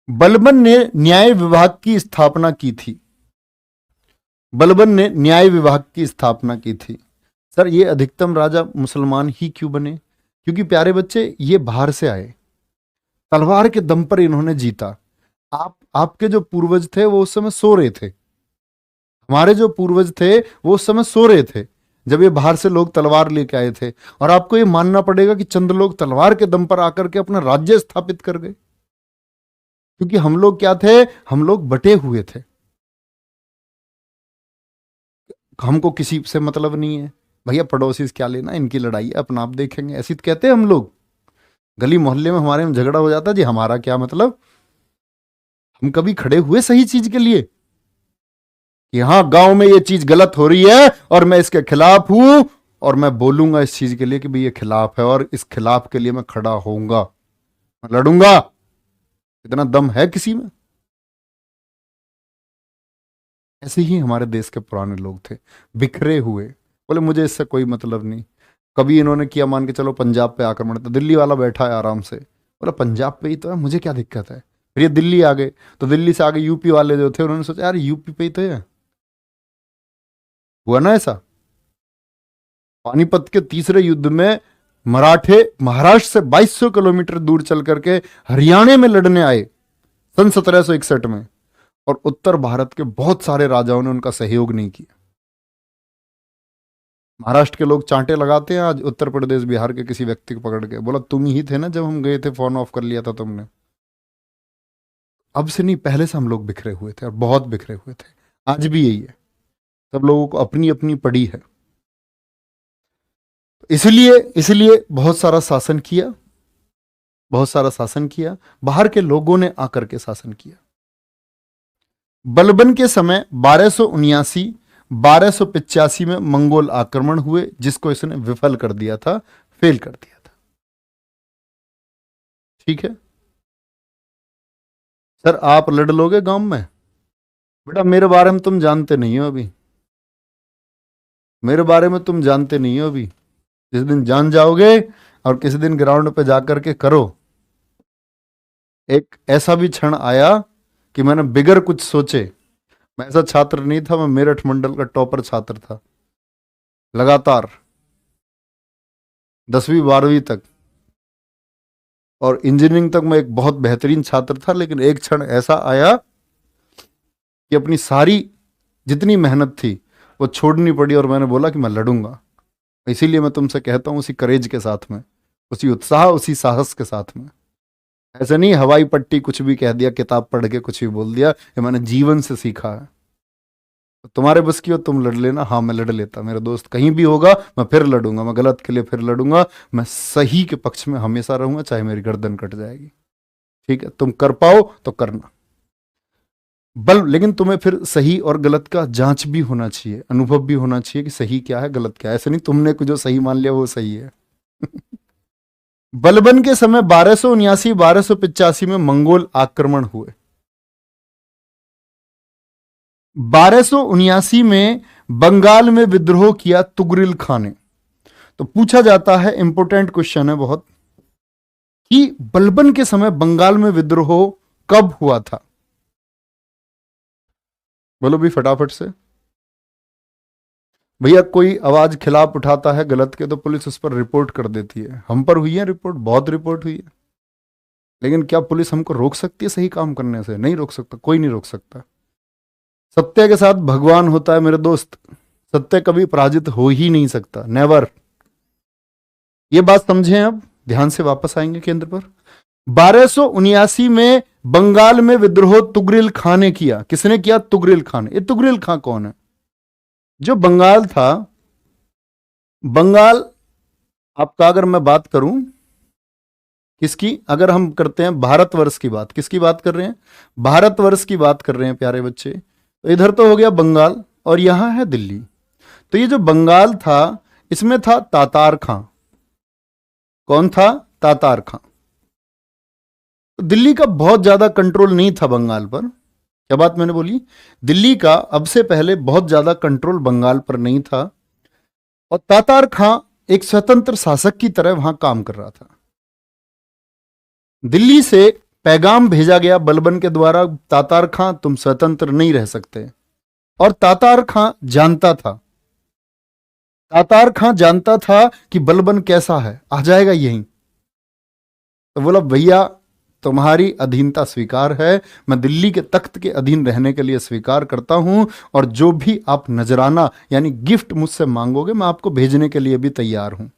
बलबन ने न्याय विभाग की स्थापना की थी, बलबन ने न्याय विभाग की स्थापना की थी। सर ये अधिकतम राजा मुसलमान ही क्यों बने? क्योंकि प्यारे बच्चे ये बाहर से आए, तलवार के दम पर इन्होंने जीता। आपके जो पूर्वज थे वो उस समय सो रहे थे, हमारे जो पूर्वज थे वो उस समय सो रहे थे जब ये बाहर से लोग तलवार लेके आए थे। और आपको ये मानना पड़ेगा कि चंद लोग तलवार के दम पर आकर के अपना राज्य स्थापित कर गए, क्योंकि हम लोग क्या थे? हम लोग बटे हुए थे। हमको किसी से मतलब नहीं है, भैया पड़ोसी से क्या लेना, इनकी लड़ाई है, अपना आप देखेंगे, ऐसी तो कहते हैं हम लोग। गली मोहल्ले में हमारे में झगड़ा हो जाता है जी, हमारा क्या मतलब। हम कभी खड़े हुए सही चीज के लिए कि हाँ गांव में ये चीज गलत हो रही है और मैं इसके खिलाफ हूं और मैं बोलूंगा इस चीज के लिए कि भाई ये खिलाफ है और इस खिलाफ के लिए मैं खड़ा होऊंगा, मैं लड़ूंगा। इतना दम है किसी में? ऐसे ही हमारे देश के पुराने लोग थे, बिखरे हुए, बोले मुझे इससे कोई मतलब नहीं। कभी इन्होंने किया, मान के चलो पंजाब पे आक्रमण, तो दिल्ली वाला बैठा है आराम से, बोला पंजाब पे ही तो है, मुझे क्या दिक्कत है। फिर ये दिल्ली आ गए, तो दिल्ली से आगे यूपी वाले जो थे उन्होंने सोचा यार यूपी पे ही तो है। हुआ ना ऐसा। पानीपत के तीसरे युद्ध में मराठे महाराष्ट्र से 2200 किलोमीटर दूर चल करके हरियाणा में लड़ने आए सन 1761 में, और उत्तर भारत के बहुत सारे राजाओं ने उनका सहयोग नहीं किया। महाराष्ट्र के लोग चांटे लगाते हैं आज उत्तर प्रदेश बिहार के किसी व्यक्ति को पकड़ के, बोला तुम ही थे ना जब हम गए थे, फोन ऑफ कर लिया था तुमने। अब से नहीं, पहले से हम लोग बिखरे हुए थे और बहुत बिखरे हुए थे। आज भी यही है, सब लोगों को अपनी अपनी पड़ी है। इसलिए इसलिए बहुत सारा शासन किया, बहुत सारा शासन किया, बाहर के लोगों ने आकर के शासन किया। बलबन के समय 1279 में मंगोल आक्रमण हुए, जिसको इसने विफल कर दिया था, फेल कर दिया था। ठीक है सर, आप लड़ लोगे गांव में? बेटा मेरे बारे में तुम जानते नहीं हो अभी, मेरे बारे में तुम जानते नहीं हो अभी। जिस दिन जान जाओगे और किसी दिन ग्राउंड पे जाकर के करो। एक ऐसा भी क्षण आया कि मैंने बिगर कुछ सोचे, मैं ऐसा छात्र नहीं था, मैं मेरठ मंडल का टॉपर छात्र था लगातार 10वीं 12वीं तक, और इंजीनियरिंग तक मैं एक बहुत बेहतरीन छात्र था। लेकिन एक क्षण ऐसा आया कि अपनी सारी जितनी मेहनत थी वो छोड़नी पड़ी और मैंने बोला कि मैं लड़ूंगा। इसीलिए मैं तुमसे कहता हूं उसी करेज के साथ में, उसी उत्साह, उसी साहस के साथ में। ऐसे नहीं हवाई पट्टी कुछ भी कह दिया, किताब पढ़ के कुछ भी बोल दिया, ये मैंने जीवन से सीखा है। तो तुम्हारे बस की हो तुम लड़ लेना। हाँ मैं लड़ लेता, मेरे दोस्त कहीं भी होगा मैं फिर लड़ूंगा, मैं गलत के लिए फिर लड़ूंगा, मैं सही के पक्ष में हमेशा रहूंगा, चाहे मेरी गर्दन कट जाएगी। ठीक है, तुम कर पाओ तो करना बल, लेकिन तुम्हें फिर सही और गलत का जांच भी होना चाहिए, अनुभव भी होना चाहिए कि सही क्या है गलत क्या है। ऐसे नहीं तुमने कुछ जो सही मान लिया वो सही है। बलबन के समय 1279-1285 में मंगोल आक्रमण हुए। 1279 में बंगाल में विद्रोह किया तुगरिल खान ने। तो पूछा जाता है, इंपोर्टेंट क्वेश्चन है बहुत, कि बलबन के समय बंगाल में विद्रोह कब हुआ था? बोलो भी फटाफट से। भैया कोई आवाज खिलाफ उठाता है गलत के तो पुलिस उस पर रिपोर्ट कर देती है। हम पर हुई है रिपोर्ट, बहुत रिपोर्ट हुई है, लेकिन क्या पुलिस हमको रोक सकती है सही काम करने से? नहीं रोक सकता, कोई नहीं रोक सकता। सत्य के साथ भगवान होता है मेरे दोस्त, सत्य कभी पराजित हो ही नहीं सकता, नेवर। ये बात समझें, अब ध्यान से वापस आएंगे केंद्र पर। 1279 में बंगाल में विद्रोह तुगरिल खान ने किया। किसने किया? तुगरिल खान। ये तुगरिल खान कौन है? जो बंगाल था, बंगाल आपका, अगर मैं बात करूं किसकी, अगर हम करते हैं भारतवर्ष की बात, किसकी बात कर रहे हैं? भारतवर्ष की बात कर रहे हैं प्यारे बच्चे। तो इधर तो हो गया बंगाल और यहां है दिल्ली। तो ये जो बंगाल था इसमें था तातार खां। कौन था? तातार खां। तो दिल्ली का बहुत ज्यादा कंट्रोल नहीं था बंगाल पर। क्या बात मैंने बोली? दिल्ली का अब से पहले बहुत ज्यादा कंट्रोल बंगाल पर नहीं था, और तातार खां एक स्वतंत्र शासक की तरह वहां काम कर रहा था। दिल्ली से पैगाम भेजा गया बलबन के द्वारा, तातार खां तुम स्वतंत्र नहीं रह सकते। और तातार खां जानता था, तातार खां जानता था कि बलबन कैसा है, आ जाएगा यहीं। तो बोला भैया तुम्हारी अधीनता स्वीकार है, मैं दिल्ली के तख्त के अधीन रहने के लिए स्वीकार करता हूं, और जो भी आप नजराना यानी गिफ्ट मुझसे मांगोगे मैं आपको भेजने के लिए भी तैयार हूं,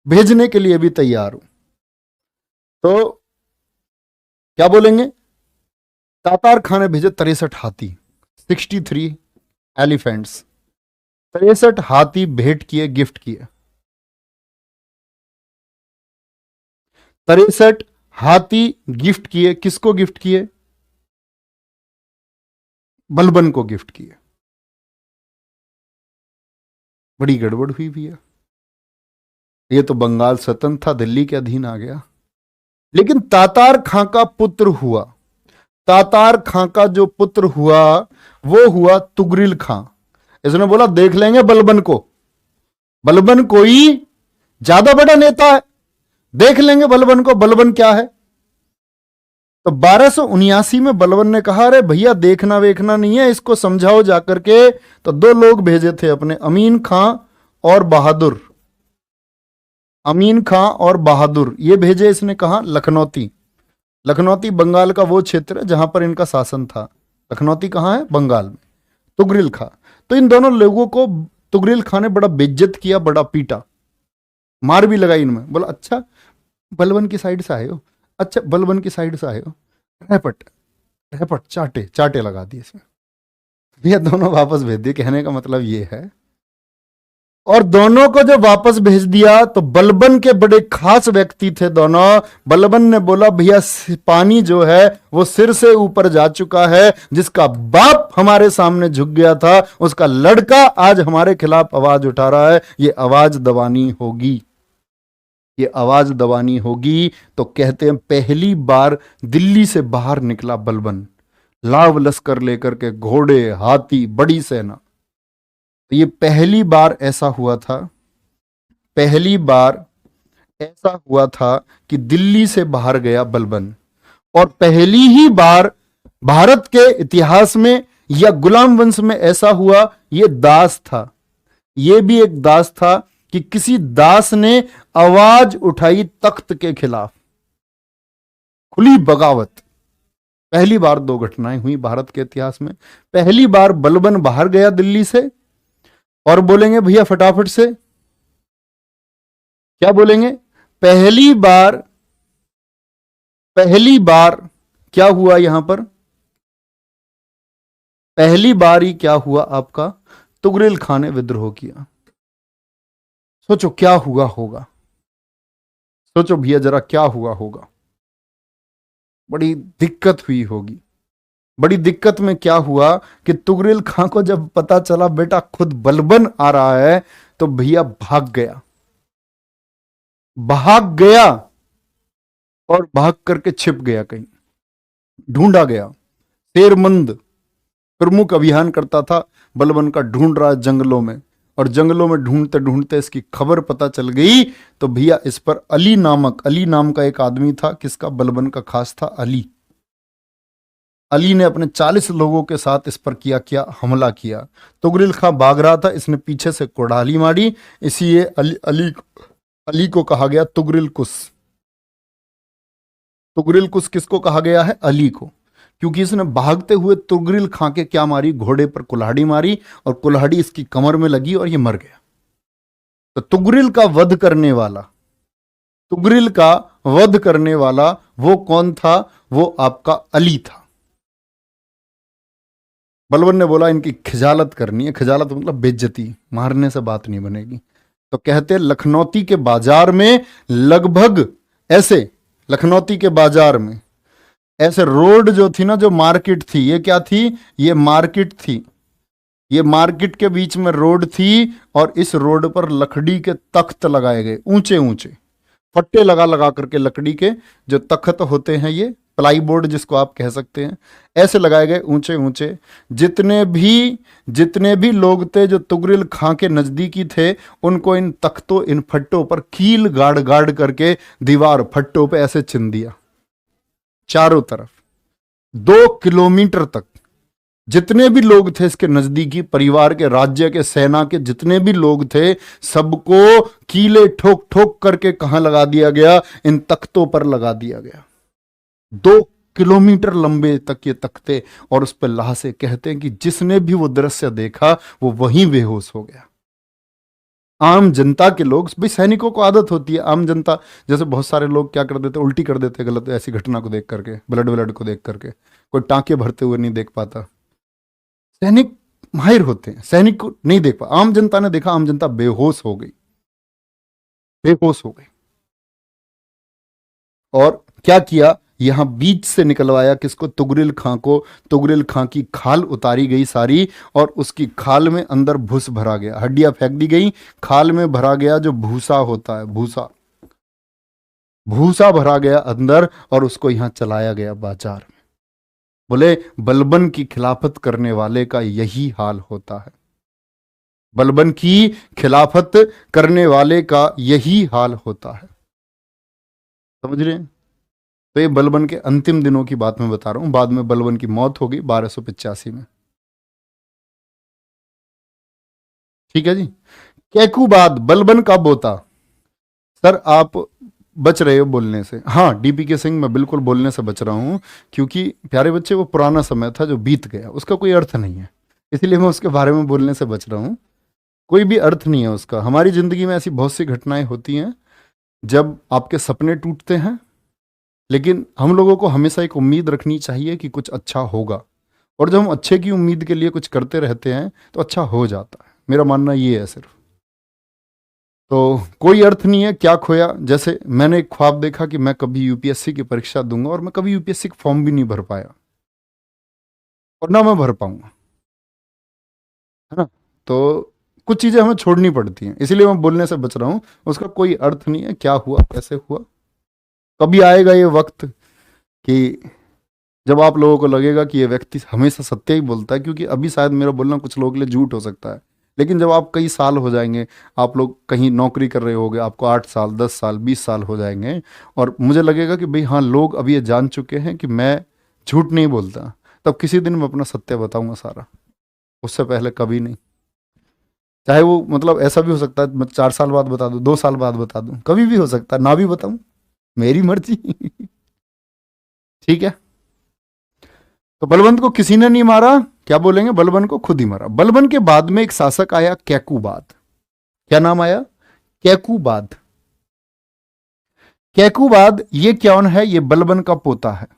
भेजने के लिए भी तैयार हूं। तो क्या बोलेंगे? तातार खां ने भेजे 63 हाथी, 63 एलिफेंट्स। 63 हाथी भेंट किए, गिफ्ट किए। 63 हाथी गिफ्ट किए, किसको गिफ्ट किए? बलबन को गिफ्ट किए। बड़ी गड़बड़ हुई भैया, ये तो बंगाल स्वतंत्र था, दिल्ली के अधीन आ गया। लेकिन तातार खां का पुत्र हुआ, तातार खां का जो पुत्र हुआ वो हुआ तुगरिल खां। इसने बोला देख लेंगे बलबन को, बलबन कोई ज्यादा बड़ा नेता है, देख लेंगे बलबन को, बलबन क्या है। तो 1279 में बलबन ने कहा अरे भैया देखना वेखना नहीं है, इसको समझाओ जाकर के। तो दो लोग भेजे थे अपने, अमीन खां और बहादुर, अमीन खां और बहादुर, ये भेजे इसने कहा लखनौती। लखनौती बंगाल का वो क्षेत्र है जहां पर इनका शासन था। लखनौती कहां है? बंगाल में। तुगरिल खां, तो इन दोनों लोगों को तुगरिल खां ने बड़ा बेइज्जत किया, बड़ा पीटा, मार भी लगाई इनमें। बोला अच्छा बलबन की साइड से आए हो, अच्छा बलबन की साइड से आए हो, रैपट रैपट चाटे चाटे लगा दिए इसमें। भैया दोनों वापस भेज दिए, कहने का मतलब ये है। और दोनों को जब वापस भेज दिया तो बलबन के बड़े खास व्यक्ति थे दोनों। बलबन ने बोला भैया पानी जो है वो सिर से ऊपर जा चुका है, जिसका बाप हमारे सामने झुक गया था उसका लड़का आज हमारे खिलाफ आवाज उठा रहा है, ये आवाज दबानी होगी, ये आवाज दबानी होगी। तो कहते हैं पहली बार दिल्ली से बाहर निकला बलबन, लाव लश्कर लेकर के, घोड़े हाथी बड़ी सेना। तो ये पहली बार ऐसा हुआ था, पहली बार ऐसा हुआ था कि दिल्ली से बाहर गया बलबन। और पहली ही बार भारत के इतिहास में या गुलाम वंश में ऐसा हुआ, ये दास था, ये भी एक दास था कि किसी दास ने आवाज उठाई तख्त के खिलाफ, खुली बगावत। पहली बार दो घटनाएं हुई भारत के इतिहास में। पहली बार बलबन बाहर गया दिल्ली से, और बोलेंगे भैया फटाफट से क्या बोलेंगे, पहली बार क्या हुआ यहां पर, पहली बार ही क्या हुआ आपका, तुगरिल खां ने विद्रोह किया। सोचो क्या हुआ होगा, सोचो भैया जरा क्या हुआ होगा, बड़ी दिक्कत हुई होगी। बड़ी दिक्कत में क्या हुआ कि तुगरिल खां को जब पता चला बेटा खुद बलबन आ रहा है, तो भैया भाग गया, भाग गया और भाग करके छिप गया कहीं, ढूंढा गया। शेरमंद प्रमुख अभियान करता था, बलबन का ढूंढ रहा है जंगलों में, और जंगलों में ढूंढते ढूंढते इसकी खबर पता चल गई। तो भैया इस पर अली नाम का एक आदमी था, किसका, बलबन का खास था, अली। अली ने अपने 40 लोगों के साथ इस पर क्या हमला किया। तुगरिल खां भाग रहा था, इसने पीछे से कोड़ाली मारी, इसीलिए अली को कहा गया तुगरिल कुस। तुगरिल कुस किसको कहा गया है? अली को, क्योंकि इसने भागते हुए तुगरिल खां के क्या मारी, घोड़े पर कुल्हाड़ी मारी, और कुल्हाड़ी इसकी कमर में लगी और ये मर गया। तो तुगरिल का वध करने वाला, तुगरिल का वध करने वाला वो कौन था? वो आपका अली था। बलबन ने बोला इनकी खिजालत करनी है, खिजालत मतलब बेइज्जती, मारने से बात नहीं बनेगी। तो कहते लखनौती के बाजार में लगभग ऐसे, लखनौती के बाजार में ऐसे रोड जो थी ना, जो मार्केट थी, ये क्या थी, ये मार्केट थी, ये मार्केट के बीच में रोड थी, और इस रोड पर लकड़ी के तख्त लगाए गए, ऊंचे ऊंचे फट्टे लगा लगा करके, लकड़ी के जो तख्त होते हैं, ये प्लाई बोर्ड जिसको आप कह सकते हैं, ऐसे लगाए गए ऊंचे ऊंचे। जितने भी लोग थे जो तुगरिल खां के नजदीकी थे, उनको इन तख्तों, इन फट्टों पर कील गाड़ गाड़ करके दीवार फट्टों पे ऐसे चिन दिया, चारों तरफ 2 किलोमीटर तक। जितने भी लोग थे इसके नजदीकी, परिवार के, राज्य के, सेना के जितने भी लोग थे, सबको कीले ठोक ठोक करके कहां लगा दिया गया, इन तख्तों पर लगा दिया गया। 2 किलोमीटर लंबे तक ये तख्ते, और उस पर लाशें। कहते हैं कि जिसने भी वो दृश्य देखा वो वहीं बेहोश हो गया। आम जनता के लोग, भाई सैनिकों को आदत होती है, आम जनता जैसे बहुत सारे लोग क्या कर देते, उल्टी कर देते गलत ऐसी घटना को देख करके, ब्लड को देख करके, कोई टांके भरते हुए नहीं देख पाता। सैनिक माहिर होते हैं, सैनिक को नहीं देख पा। आम जनता ने देखा, आम जनता बेहोश हो गई, बेहोश हो गई। और क्या किया, यहां बीच से निकलवाया किसको, तुगरिल खां को। तुगरिल खां की खाल उतारी गई सारी, और उसकी खाल में अंदर भूस भरा गया, हड्डियां फेंक दी गई, खाल में भरा गया जो भूसा होता है, भूसा, भूसा भरा गया अंदर, और उसको यहां चलाया गया बाजार में। बोले बलबन की खिलाफत करने वाले का यही हाल होता है, बलबन की खिलाफत करने वाले का यही हाल होता है। समझ रहे हैं? तो ये बलबन के अंतिम दिनों की बात मैं बता रहा हूं। बाद में बलबन की मौत हो गई 1285 में। ठीक है जी। कैकुबाद बलबन कब होता? सर आप बच रहे हो बोलने से। हाँ, डीपी के सिंह, मैं बिल्कुल बोलने से बच रहा हूं, क्योंकि प्यारे बच्चे वो पुराना समय था जो बीत गया, उसका कोई अर्थ नहीं है, इसलिए मैं उसके बारे में बोलने से बच रहा हूं। कोई भी अर्थ नहीं है उसका। हमारी जिंदगी में ऐसी बहुत सी घटनाएं होती हैं जब आपके सपने टूटते हैं, लेकिन हम लोगों को हमेशा एक उम्मीद रखनी चाहिए कि कुछ अच्छा होगा, और जब हम अच्छे की उम्मीद के लिए कुछ करते रहते हैं तो अच्छा हो जाता है। मेरा मानना ये है सिर्फ। तो कोई अर्थ नहीं है क्या खोया। जैसे मैंने एक ख्वाब देखा कि मैं कभी यूपीएससी की परीक्षा दूंगा, और मैं कभी यूपीएससी का फॉर्म भी नहीं भर पाया, और ना मैं भर पाऊंगा, है ना। तो कुछ चीजें हमें छोड़नी पड़ती हैं, इसीलिए मैं बोलने से बच रहा हूं। उसका कोई अर्थ नहीं है क्या हुआ कैसे हुआ। कभी आएगा ये वक्त कि जब आप लोगों को लगेगा कि ये व्यक्ति हमेशा सत्य ही बोलता है, क्योंकि अभी शायद मेरा बोलना कुछ लोगों के लिए झूठ हो सकता है, लेकिन जब आप कई साल हो जाएंगे, आप लोग कहीं नौकरी कर रहे होगे, आपको 8 साल 10 साल 20 साल हो जाएंगे, और मुझे लगेगा कि भाई हाँ, लोग अभी ये जान चुके हैं कि मैं झूठ नहीं बोलता, तब किसी दिन मैं अपना सत्य बताऊंगा सारा। उससे पहले कभी नहीं। चाहे वो मतलब ऐसा भी हो सकता है मैं 4 साल बाद बता दूं, 2 साल बाद बता दूं, कभी भी हो सकता है, ना भी बताऊं, मेरी मर्जी। ठीक है। तो बलबंत को किसी ने नहीं मारा, क्या बोलेंगे, बलबन को खुद ही मारा। बलबन के बाद में एक शासक आया कैकुबाद। क्या नाम आया? कैकुबाद। कैकुबाद ये कौन है? ये बलबन का पोता है।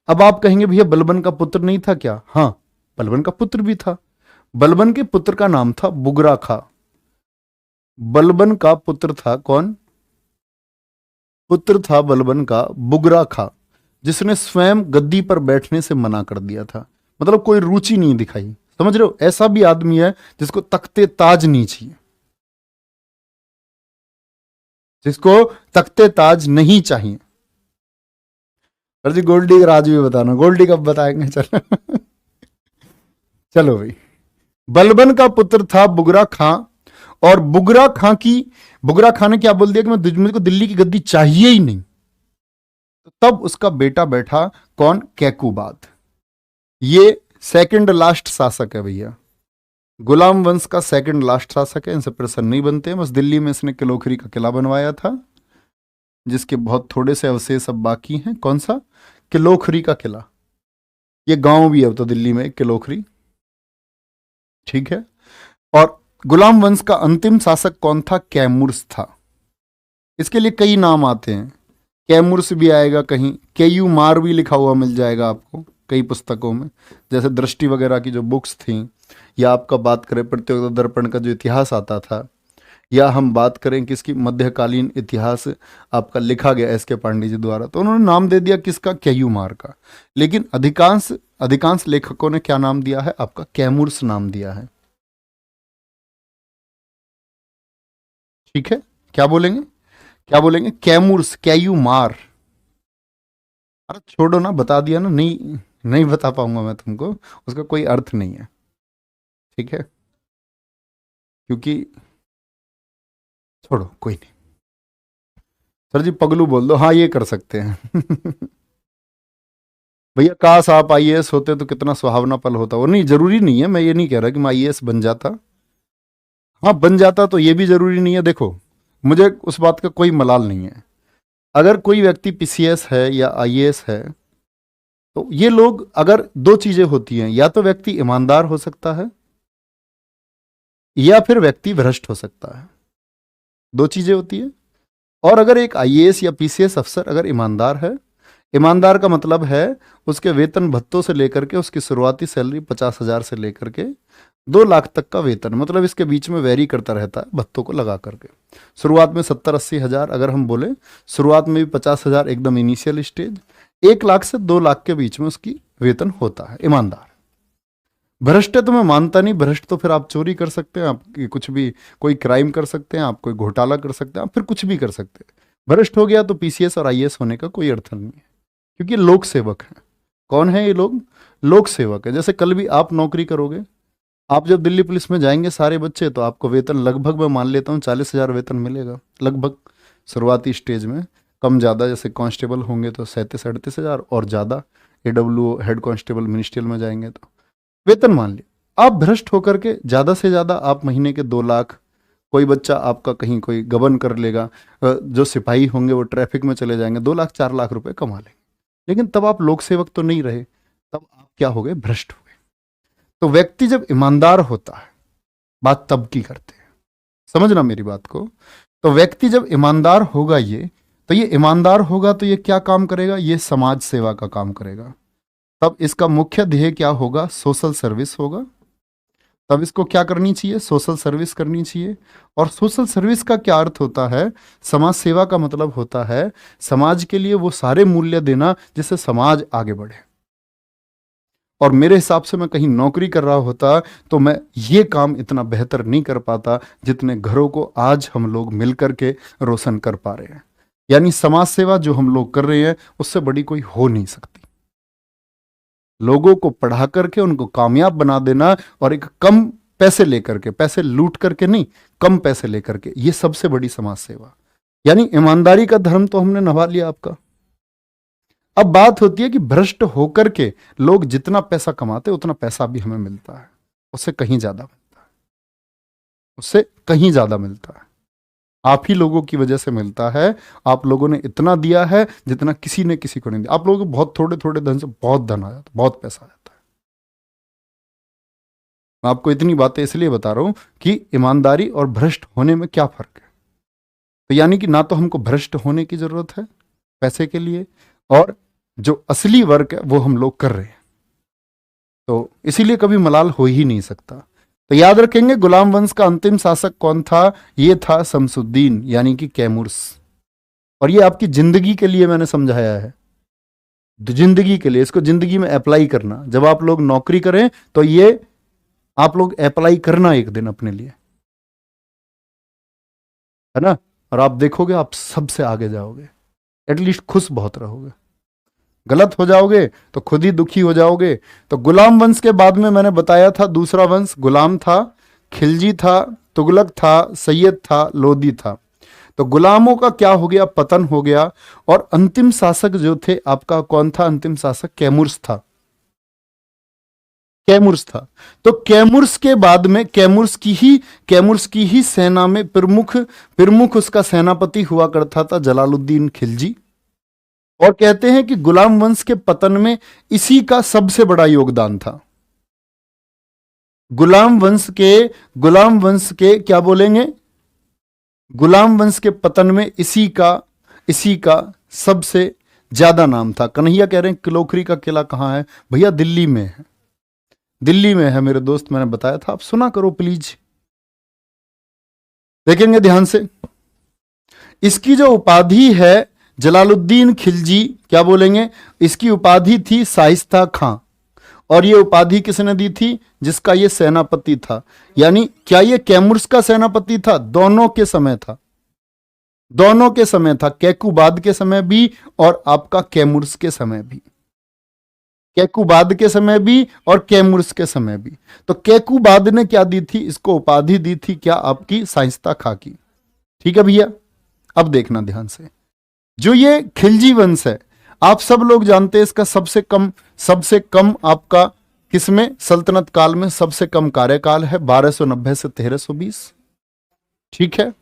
अब आप कहेंगे भैया बलबन का पुत्र नहीं था क्या? हाँ, बलबन का पुत्र भी था। बलबन के पुत्र का नाम था बुगरा खा। बलबन का पुत्र था कौन? पुत्र था बलबन का बुगरा खा, जिसने स्वयं गद्दी पर बैठने से मना कर दिया था। मतलब कोई रुचि नहीं दिखाई। समझ रहे हो? ऐसा भी आदमी है जिसको तख्ते ताज नहीं चाहिए, जिसको तख्ते ताज नहीं चाहिए। सर जी गोल्डी का राज भी बताना। गोल्डी कब बताएंगे? चलो। चलो भाई। बलबन का पुत्र था बुगरा खां, और बुगरा खां ने क्या बोल दिया कि मुझको दिल्ली की गद्दी चाहिए ही नहीं। तो तब उसका बेटा बैठा कौन? कैकुबाद। ये सेकंड लास्ट शासक है भैया, गुलाम वंश का सेकंड लास्ट शासक है। इनसे प्रसन्न नहीं बनते हैं। बस दिल्ली में इसने किलोखरी का किला बनवाया था, जिसके बहुत थोड़े से अवशेष अब बाकी हैं। कौन सा? किलोखरी का किला। ये गांव भी है अब तो दिल्ली में, किलोखरी। ठीक है। और गुलाम वंश का अंतिम शासक कौन था? कैमुर्स था। इसके लिए कई नाम आते हैं, कैमुर्स भी आएगा कहीं, केयू मार भी लिखा हुआ मिल जाएगा आपको कई पुस्तकों में, जैसे दृष्टि वगैरह की जो बुक्स थी, या आपका बात करें प्रतियोगिता दर्पण का जो इतिहास आता था, या हम बात करें किसकी, मध्यकालीन इतिहास आपका लिखा गया एस के पांडे जी द्वारा, तो उन्होंने नाम दे दिया किसका? केयू मार का। लेकिन अधिकांश अधिकांश लेखकों ने क्या नाम दिया है? आपका कैमुर्स नाम दिया है। ठीक है। क्या बोलेंगे? क्या बोलेंगे? कैमुर्स, कैयू मार। अरे छोड़ो ना, बता दिया ना, नहीं नहीं बता पाऊंगा मैं तुमको, उसका कोई अर्थ नहीं है। ठीक है। क्योंकि छोड़ो, कोई नहीं। सर जी पगलू बोल दो, हाँ ये कर सकते हैं। भैया काश आप आईएएस होते तो कितना सुहावना पल होता। वो नहीं, जरूरी नहीं है, मैं ये नहीं कह रहा कि मैं आईएएस बन जाता। हाँ बन जाता तो ये भी जरूरी नहीं है। देखो, मुझे उस बात का कोई मलाल नहीं है। अगर कोई व्यक्ति पीसीएस है या आईएएस है, तो ये लोग, अगर दो चीजें होती हैं, या तो व्यक्ति ईमानदार हो सकता है, या फिर व्यक्ति भ्रष्ट हो सकता है। दो चीजें होती है। और अगर एक आईएएस या पीसीएस अफसर अगर ईमानदार है, ईमानदार का मतलब है उसके वेतन भत्तों से लेकर के उसकी शुरुआती सैलरी 50,000 से लेकर के 2 लाख तक का वेतन, मतलब इसके बीच में वेरी करता रहता है भत्तों को लगा करके। शुरुआत में 70-80 हज़ार अगर हम बोले, शुरुआत में भी 50,000 एकदम इनिशियल स्टेज, 1 लाख से 2 लाख के बीच में उसकी वेतन होता है ईमानदार। भ्रष्ट है तो मैं मानता नहीं, भ्रष्ट तो फिर आप चोरी कर सकते हैं, आप कुछ भी कोई क्राइम कर सकते हैं, आप कोई घोटाला कर सकते हैं, आप फिर कुछ भी कर सकते हैं। भ्रष्ट हो गया तो पीसीएस और आईएएस होने का कोई अर्थ नहीं है, क्योंकि लोक सेवक हैं। कौन है ये लोग? लोक सेवक है। जैसे कल भी आप नौकरी करोगे, आप जब दिल्ली पुलिस में जाएंगे सारे बच्चे, तो आपको वेतन लगभग मैं मान लेता हूँ 40,000 वेतन मिलेगा लगभग शुरुआती स्टेज में, कम ज़्यादा। जैसे कांस्टेबल होंगे तो 37-38 हज़ार, और ज़्यादा एडब्ल्यू हेड कांस्टेबल मिनिस्ट्रियल में जाएंगे तो वेतन मान लिया। आप भ्रष्ट होकर के ज़्यादा से ज़्यादा आप महीने के 2 लाख, कोई बच्चा आपका कहीं कोई गबन कर लेगा, जो सिपाही होंगे वो ट्रैफिक में चले जाएंगे, 2 लाख 4 लाख रुपए कमा लेंगे। लेकिन तब आप लोक सेवक तो नहीं रहे, तब आप क्या हो गए? भ्रष्ट हो गए। तो व्यक्ति जब ईमानदार होता है, बात तब की करते हैं, समझना मेरी बात को। तो व्यक्ति जब ईमानदार होगा, ये ईमानदार होगा तो ये क्या काम करेगा? ये समाज सेवा का काम करेगा। तब इसका मुख्य ध्येय क्या होगा? सोशल सर्विस होगा। तब इसको क्या करनी चाहिए? सोशल सर्विस करनी चाहिए। और सोशल सर्विस का क्या अर्थ होता है? समाज सेवा का मतलब होता है समाज के लिए वो सारे मूल्य देना जिससे समाज आगे बढ़े। और मेरे हिसाब से मैं कहीं नौकरी कर रहा होता तो मैं ये काम इतना बेहतर नहीं कर पाता जितने घरों को आज हम लोग मिलकर के रोशन कर पा रहे हैं। यानी समाज सेवा जो हम लोग कर रहे हैं उससे बड़ी कोई हो नहीं सकती। लोगों को पढ़ा करके उनको कामयाब बना देना, और एक कम पैसे लेकर के, पैसे लूट करके नहीं, कम पैसे लेकर के, ये सबसे बड़ी समाज सेवा। यानी ईमानदारी का धर्म तो हमने निभा लिया आपका। अब बात होती है कि भ्रष्ट होकर के लोग जितना पैसा कमाते उतना पैसा भी हमें मिलता है, उससे कहीं ज्यादा मिलता है, उससे कहीं ज्यादा मिलता है। आप ही लोगों की वजह से मिलता है। आप लोगों ने इतना दिया है जितना किसी ने किसी को नहीं दिया। आप लोगों को बहुत थोड़े थोड़े धन से बहुत धन आ जाता है, बहुत पैसा आ जाता है। मैं आपको इतनी बातें इसलिए बता रहा हूं कि ईमानदारी और भ्रष्ट होने में क्या फर्क है। तो यानी कि ना तो हमको भ्रष्ट होने की जरूरत है पैसे के लिए, और जो असली वर्क है वो हम लोग कर रहे हैं, तो इसीलिए कभी मलाल हो ही नहीं सकता। तो याद रखेंगे, गुलाम वंश का अंतिम शासक कौन था? ये था शमसुद्दीन, यानी कि कैमुर्स। और ये आपकी जिंदगी के लिए मैंने समझाया है, जिंदगी के लिए। इसको जिंदगी में अप्लाई करना। जब आप लोग नौकरी करें तो ये आप लोग अप्लाई करना एक दिन अपने लिए, है ना। और आप देखोगे आप सबसे आगे जाओगे, एटलीस्ट खुश बहुत रहोगे। गलत हो जाओगे तो खुद ही दुखी हो जाओगे। तो गुलाम वंश के बाद में मैंने बताया था दूसरा वंश गुलाम था, खिलजी था, तुगलक था, सैयद था, लोदी था। तो गुलामों का क्या हो गया? पतन हो गया। और अंतिम शासक जो थे आपका कौन था? अंतिम शासक कैमुर्स था। कैमुर्स था। तो कैमुर्स के बाद में कैमुर्स की ही सेना में प्रमुख उसका सेनापति हुआ करता था जलालुद्दीन खिलजी। और कहते हैं कि गुलाम वंश के पतन में इसी का सबसे बड़ा योगदान था। गुलाम वंश के क्या बोलेंगे? गुलाम वंश के पतन में इसी का सबसे ज्यादा नाम था। कन्हैया कह रहे हैं किलोखरी का किला कहां है? भैया दिल्ली में है, दिल्ली में है मेरे दोस्त, मैंने बताया था। आप सुना करो प्लीज, देखेंगे ध्यान से। इसकी जो उपाधि है जलालुद्दीन खिलजी, क्या बोलेंगे? इसकी उपाधि थी शाइस्ता खां। और ये उपाधि किसने दी थी? जिसका ये सेनापति था। यानी क्या ये कैमुर्स का सेनापति था? दोनों के समय था, दोनों के समय था। कैकुबाद के समय भी और आपका कैमुर्स के समय भी, कैकुबाद के समय भी और कैमुर्स के समय भी। तो कैकुबाद ने क्या दी थी? इसको उपाधि दी थी क्या? आपकी शाइस्ता खां की। ठीक है भैया, अब देखना ध्यान से। जो ये खिलजी वंश है, आप सब लोग जानते हैं इसका सबसे कम आपका किसमें? सल्तनत काल में सबसे कम कार्यकाल है 1290 से 1320। ठीक है,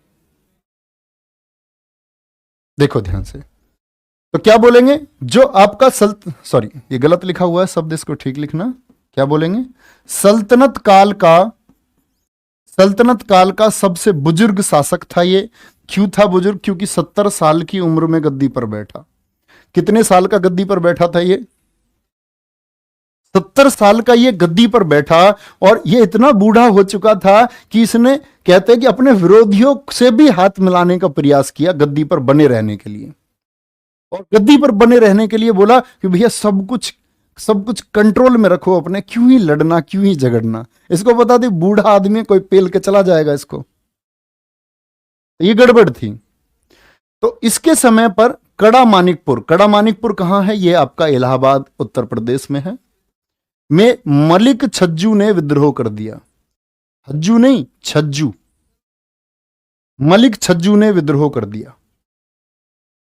देखो ध्यान से। तो क्या बोलेंगे? जो आपका सॉरी ये गलत लिखा हुआ है शब्द, इसको ठीक लिखना। क्या बोलेंगे? सल्तनत काल का सबसे बुजुर्ग शासक था ये। क्यों था बुजुर्ग? क्योंकि 70 साल की उम्र में गद्दी पर बैठा। कितने साल का गद्दी पर बैठा था ये? 70 साल का ये गद्दी पर बैठा, और ये इतना बूढ़ा हो चुका था कि इसने, कहते हैं कि अपने विरोधियों से भी हाथ मिलाने का प्रयास किया गद्दी पर बने रहने के लिए। और गद्दी पर बने रहने के लिए बोला कि भैया सब कुछ कंट्रोल में रखो अपने, क्यों ही लड़ना, क्यों ही झगड़ना। इसको बता दे बूढ़ा आदमी कोई पेल के चला जाएगा इसको, ये गड़बड़ थी। तो इसके समय पर कड़ा मानिकपुर कहां है? ये आपका इलाहाबाद उत्तर प्रदेश में है, में मलिक छज्जू ने विद्रोह कर दिया। हज्जू नहीं, छज्जू, मलिक छज्जू ने विद्रोह कर दिया।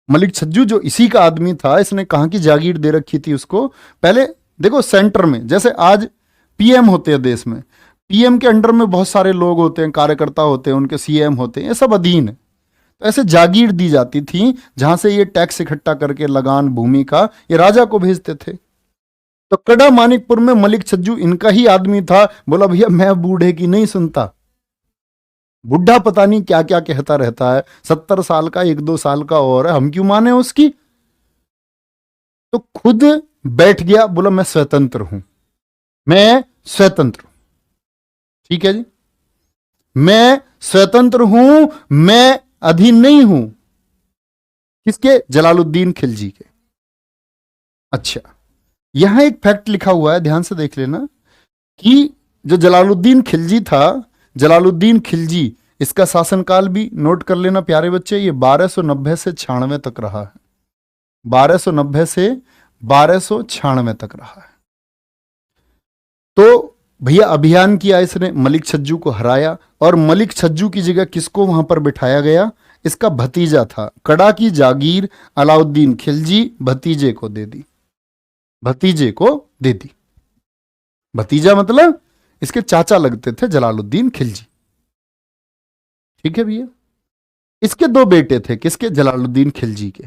मलिक छज्जू जो इसी का आदमी था, इसने कहां की जागीर दे रखी थी उसको। पहले देखो सेंटर में, जैसे आज पीएम होते हैं देश में, पीएम के अंडर में बहुत सारे लोग होते हैं, कार्यकर्ता होते हैं, उनके सीएम होते हैं, ये सब अधीन है। तो ऐसे जागीर दी जाती थी जहां से ये टैक्स इकट्ठा करके लगान भूमि का ये राजा को भेजते थे। तो कड़ा मानिकपुर में मलिक छज्जू इनका ही आदमी था। बोला भैया मैं बूढ़े की नहीं सुनता, बुढ़ा पता नहीं क्या क्या कहता रहता है, 70 साल का 1-2 साल का और है, हम क्यों माने उसकी। तो खुद बैठ गया, बोला मैं स्वतंत्र हूं, मैं स्वतंत्र हूं। ठीक है जी, मैं स्वतंत्र हूं, मैं अधीन नहीं हूं किसके? जलालुद्दीन खिलजी के। अच्छा, यहां एक फैक्ट लिखा हुआ है, ध्यान से देख लेना, कि जो जलालुद्दीन खिलजी था, जलालुद्दीन खिलजी, इसका शासनकाल भी नोट कर लेना प्यारे बच्चे, ये 1290 से 96 तक रहा है। 1290 से 1296 तक रहा है। तो भैया अभियान किया इसने, मलिक छज्जू को हराया, और मलिक छज्जू की जगह किसको वहां पर बिठाया गया? इसका भतीजा था। कड़ा की जागीर अलाउद्दीन खिलजी भतीजे को दे दी, भतीजे को दे दी। भतीजा मतलब इसके चाचा लगते थे जलालुद्दीन खिलजी। ठीक है भैया, इसके 2 बेटे थे, किसके? जलालुद्दीन खिलजी के।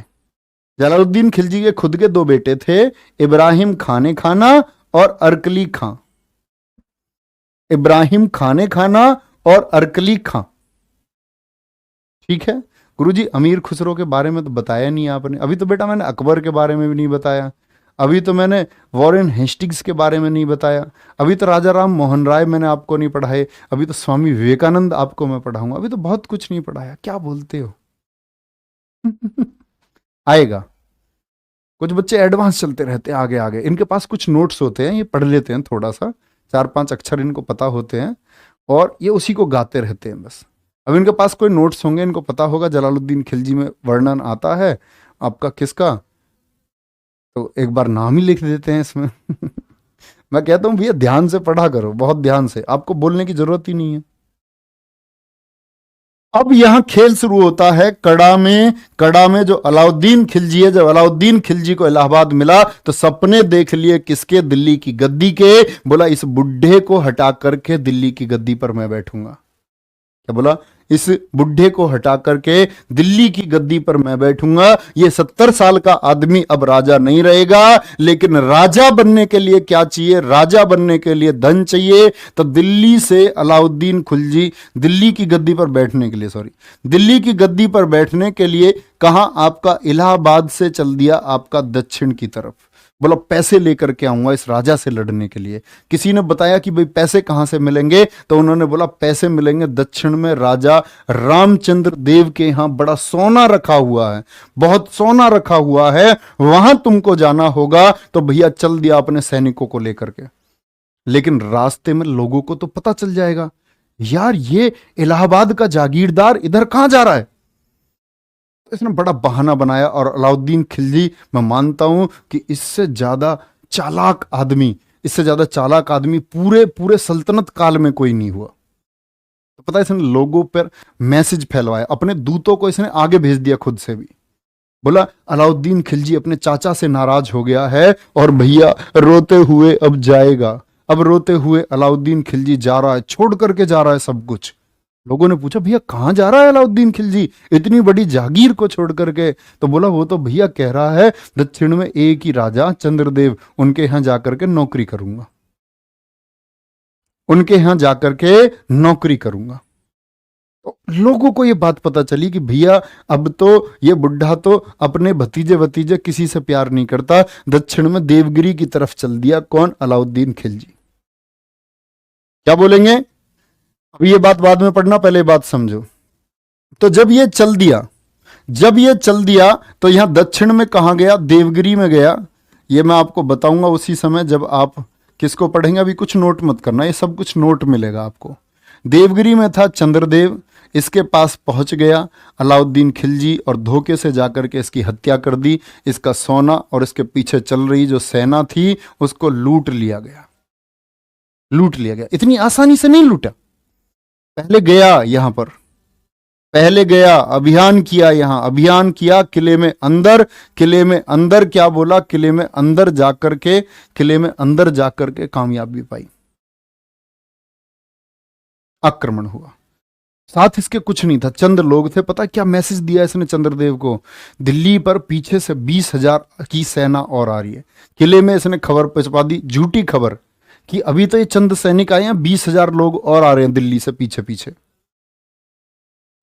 जलालुद्दीन खिलजी के खुद के 2 बेटे थे, इब्राहिम खाने खाना और अरकली खां। इब्राहिम खाने खाना और अरकली खां। ठीक है गुरुजी, अमीर खुसरो के बारे में तो बताया नहीं आपने। अभी तो बेटा मैंने अकबर के बारे में भी नहीं बताया, अभी तो मैंने वॉरेन हेस्टिंग्स के बारे में नहीं बताया, अभी तो राजा राम मोहन राय मैंने आपको नहीं पढ़ाए, अभी तो स्वामी विवेकानंद आपको मैं पढ़ाऊंगा, अभी तो बहुत कुछ नहीं पढ़ाया। क्या बोलते हो? आएगा। कुछ बच्चे एडवांस चलते रहते हैं आगे आगे, इनके पास कुछ नोट्स होते हैं, ये पढ़ लेते हैं थोड़ा सा, 4-5 अक्षर इनको पता होते हैं और ये उसी को गाते रहते हैं बस। अब इनके पास कोई नोट्स होंगे, इनको पता होगा जलालुद्दीन खिलजी में वर्णन आता है आपका किसका, तो एक बार नाम ही लिख देते हैं इसमें। मैं कहता हूं भैया ध्यान से पढ़ा करो, बहुत ध्यान से, आपको बोलने की जरूरत ही नहीं है। अब यहां खेल शुरू होता है कड़ा में जो अलाउद्दीन खिलजी है, जब अलाउद्दीन खिलजी को इलाहाबाद मिला तो सपने देख लिए किसके? दिल्ली की गद्दी के। बोला इस बुढ़े को हटा करके दिल्ली की गद्दी पर मैं बैठूंगा। क्या बोला? इस बुढ़े को हटा करके दिल्ली की गद्दी पर मैं बैठूंगा। ये 70 साल का आदमी अब राजा नहीं रहेगा, लेकिन राजा बनने के लिए क्या चाहिए? राजा बनने के लिए धन चाहिए। तो दिल्ली से अलाउद्दीन खिलजी दिल्ली की गद्दी पर बैठने के लिए, दिल्ली की गद्दी पर बैठने के लिए कहां? आपका इलाहाबाद से चल दिया आपका दक्षिण की तरफ। बोला पैसे लेकर के आऊंगा इस राजा से लड़ने के लिए। किसी ने बताया कि भाई पैसे कहां से मिलेंगे, तो उन्होंने बोला पैसे मिलेंगे दक्षिण में राजा रामचंद्र देव के यहां बड़ा सोना रखा हुआ है, बहुत सोना रखा हुआ है, वहां तुमको जाना होगा। तो भैया चल दिया अपने सैनिकों को लेकर के। लेकिन रास्ते में लोगों को तो पता चल जाएगा, यार ये इलाहाबाद का जागीरदार इधर कहां जा रहा है। इसने बड़ा बहाना बनाया, और अलाउद्दीन खिलजी, मैं मानता हूं कि इससे ज्यादा चालाक आदमी पूरे पूरे सल्तनत काल में कोई नहीं हुआ। तो पता है इसने लोगों पर मैसेज फैलवाया, अपने दूतों को इसने आगे भेज दिया खुद से भी। बोला अलाउद्दीन खिलजी अपने चाचा से नाराज हो गया है और भैया रोते हुए अब जाएगा। अब रोते हुए अलाउद्दीन खिलजी जा रहा है, छोड़ करके जा रहा है सब कुछ। लोगों ने पूछा भैया कहां जा रहा है अलाउद्दीन खिलजी इतनी बड़ी जागीर को छोड़ करके? तो बोला वो तो भैया कह रहा है दक्षिण में एक ही राजा चंद्रदेव, उनके यहां जाकर के नौकरी करूंगा, उनके यहां जाकर के नौकरी करूंगा। तो लोगों को ये बात पता चली कि भैया अब तो ये बुढ़ा तो अपने भतीजे भतीजे किसी से प्यार नहीं करता, दक्षिण में देवगिरी की तरफ चल दिया। कौन? अलाउद्दीन खिलजी। क्या बोलेंगे? अब ये बात बाद में पढ़ना, पहले बात समझो। तो जब ये चल दिया तो यहां दक्षिण में कहां गया? देवगिरी में गया। ये मैं आपको बताऊंगा उसी समय जब आप किसको पढ़ेंगे। अभी कुछ नोट मत करना, ये सब कुछ नोट मिलेगा आपको। देवगिरी में था चंद्रदेव, इसके पास पहुंच गया अलाउद्दीन खिलजी और धोखे से जाकर के इसकी हत्या कर दी। इसका सोना और इसके पीछे चल रही जो सेना थी उसको लूट लिया गया। इतनी आसानी से नहीं लूटा। पहले गया यहां पर, पहले गया, अभियान किया, यहां अभियान किया किले में अंदर। किले में अंदर क्या बोला? किले में अंदर जाकर के कामयाबी पाई, आक्रमण हुआ। साथ इसके कुछ नहीं था, चंद लोग थे। पता क्या मैसेज दिया इसने चंद्रदेव को? दिल्ली पर पीछे से 20,000 की सेना और आ रही है। किले में इसने खबर पहुंचा दी, झूठी खबर, कि अभी तो ये चंद सैनिक आए हैं, 20,000 लोग और आ रहे हैं दिल्ली से पीछे पीछे।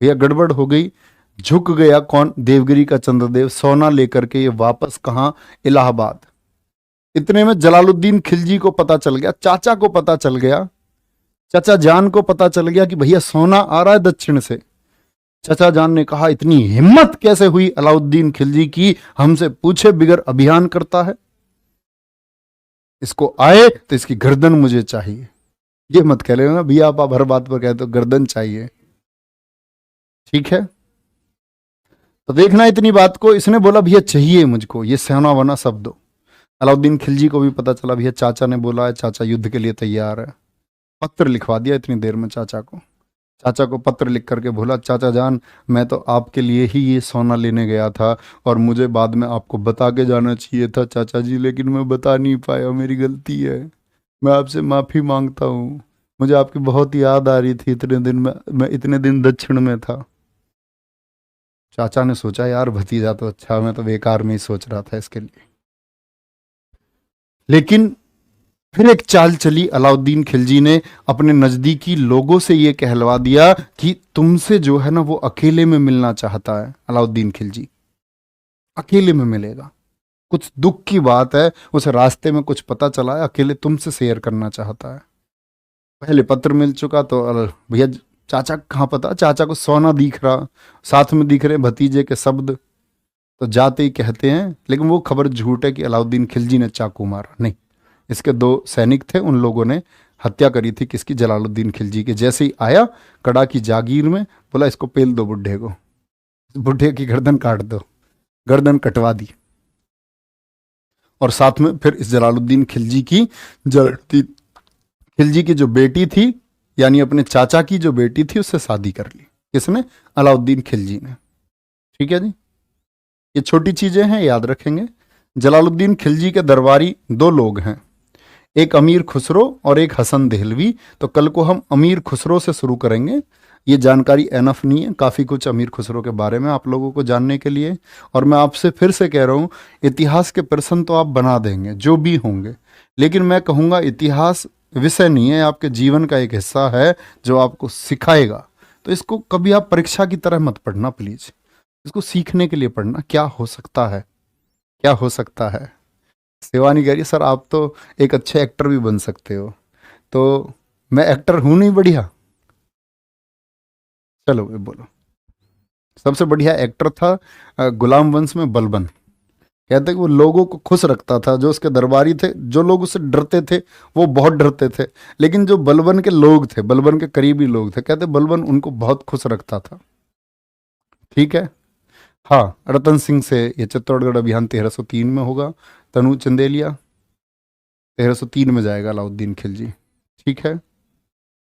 भैया गड़बड़ हो गई। झुक गया कौन? देवगिरी का चंद्रदेव। सोना लेकर के ये वापस कहां? इलाहाबाद। इतने में जलालुद्दीन खिलजी को पता चल गया, चाचा को पता चल गया, चाचा जान को पता चल गया कि भैया सोना आ रहा है दक्षिण से। चाचा जान ने कहा, इतनी हिम्मत कैसे हुई अलाउद्दीन खिलजी की, हमसे पूछे बिगर अभियान करता है। इसको आए तो इसकी गर्दन मुझे चाहिए। ये मत कह लेना भैया, आप हर बात पर कहते हो गर्दन चाहिए, ठीक है? तो देखना इतनी बात को, इसने बोला भैया चाहिए मुझको, ये सेना वना सब दो। अलाउद्दीन खिलजी को भी पता चला भैया चाचा ने बोला है, चाचा युद्ध के लिए तैयार है। पत्र लिखवा दिया इतनी देर में चाचा को पत्र लिख करके बोला, चाचा जान मैं तो आपके लिए ही ये सोना लेने गया था और मुझे बाद में आपको बता के जाना चाहिए था चाचा जी, लेकिन मैं बता नहीं पाया, मेरी गलती है, मैं आपसे माफ़ी मांगता हूँ। मुझे आपकी बहुत याद आ रही थी इतने दिन में, मैं इतने दिन दक्षिण में था। चाचा ने सोचा यार भतीजा तो अच्छा, मैं तो बेकार में ही सोच रहा था इसके लिए। लेकिन फिर एक चाल चली, अलाउद्दीन खिलजी ने अपने नजदीकी लोगों से यह कहलवा दिया कि तुमसे जो है ना वो अकेले में मिलना चाहता है। अलाउद्दीन खिलजी अकेले में मिलेगा, कुछ दुख की बात है, उसे रास्ते में कुछ पता चला है, अकेले तुमसे शेयर करना चाहता है। पहले पत्र मिल चुका तो भैया चाचा कहाँ पता, चाचा को सोना दिख रहा, साथ में दिख रहे भतीजे के शब्द, तो जाते ही कहते हैं। लेकिन वो खबर झूठ है कि अलाउद्दीन खिलजी ने चाकू मारा, नहीं, इसके 2 सैनिक थे, उन लोगों ने हत्या करी थी किसकी? जलालुद्दीन खिलजी की। जैसे ही आया कड़ा की जागीर में, बोला इसको पेल दो बुढ़े को, बुढ़े की गर्दन काट दो, गर्दन कटवा दी। और साथ में फिर इस जलालुद्दीन खिलजी की जो बेटी थी, यानी अपने चाचा की जो बेटी थी, उससे शादी कर ली। किसने? अलाउद्दीन खिलजी ने। ठीक है जी, ये छोटी चीजें हैं, याद रखेंगे। जलालुद्दीन खिलजी के दरबारी 2 लोग हैं, एक अमीर खुसरो और एक हसन देहलवी। तो कल को हम अमीर खुसरो से शुरू करेंगे। ये जानकारी एनफ नहीं है, काफ़ी कुछ अमीर खुसरो के बारे में आप लोगों को जानने के लिए। और मैं आपसे फिर से कह रहा हूँ, इतिहास के प्रश्न तो आप बना देंगे जो भी होंगे, लेकिन मैं कहूँगा इतिहास विषय नहीं है, आपके जीवन का एक हिस्सा है जो आपको सिखाएगा। तो इसको कभी आप परीक्षा की तरह मत पढ़ना प्लीज़, इसको सीखने के लिए पढ़ना। क्या हो सकता है, क्या हो सकता है। सेवा नहीं करिए सर, आप तो एक अच्छे एक्टर भी बन सकते हो। तो मैं एक्टर हूं नहीं बढ़िया? चलो बोलो। सबसे बढ़िया एक्टर था गुलाम वंश में बलबन। कहते कि वो लोगों को खुश रखता था, जो उसके दरबारी थे, जो लोग उससे डरते थे वो बहुत डरते थे, लेकिन जो बलबन के लोग थे, बलबन के करीबी लोग थे, कहते बलबन उनको बहुत खुश रखता था। ठीक है। हाँ, रतन सिंह से ये चित्तौड़गढ़ अभियान 1303 में होगा, तनु चंदेलिया 1303 में जाएगा अलाउद्दीन खिलजी। ठीक है।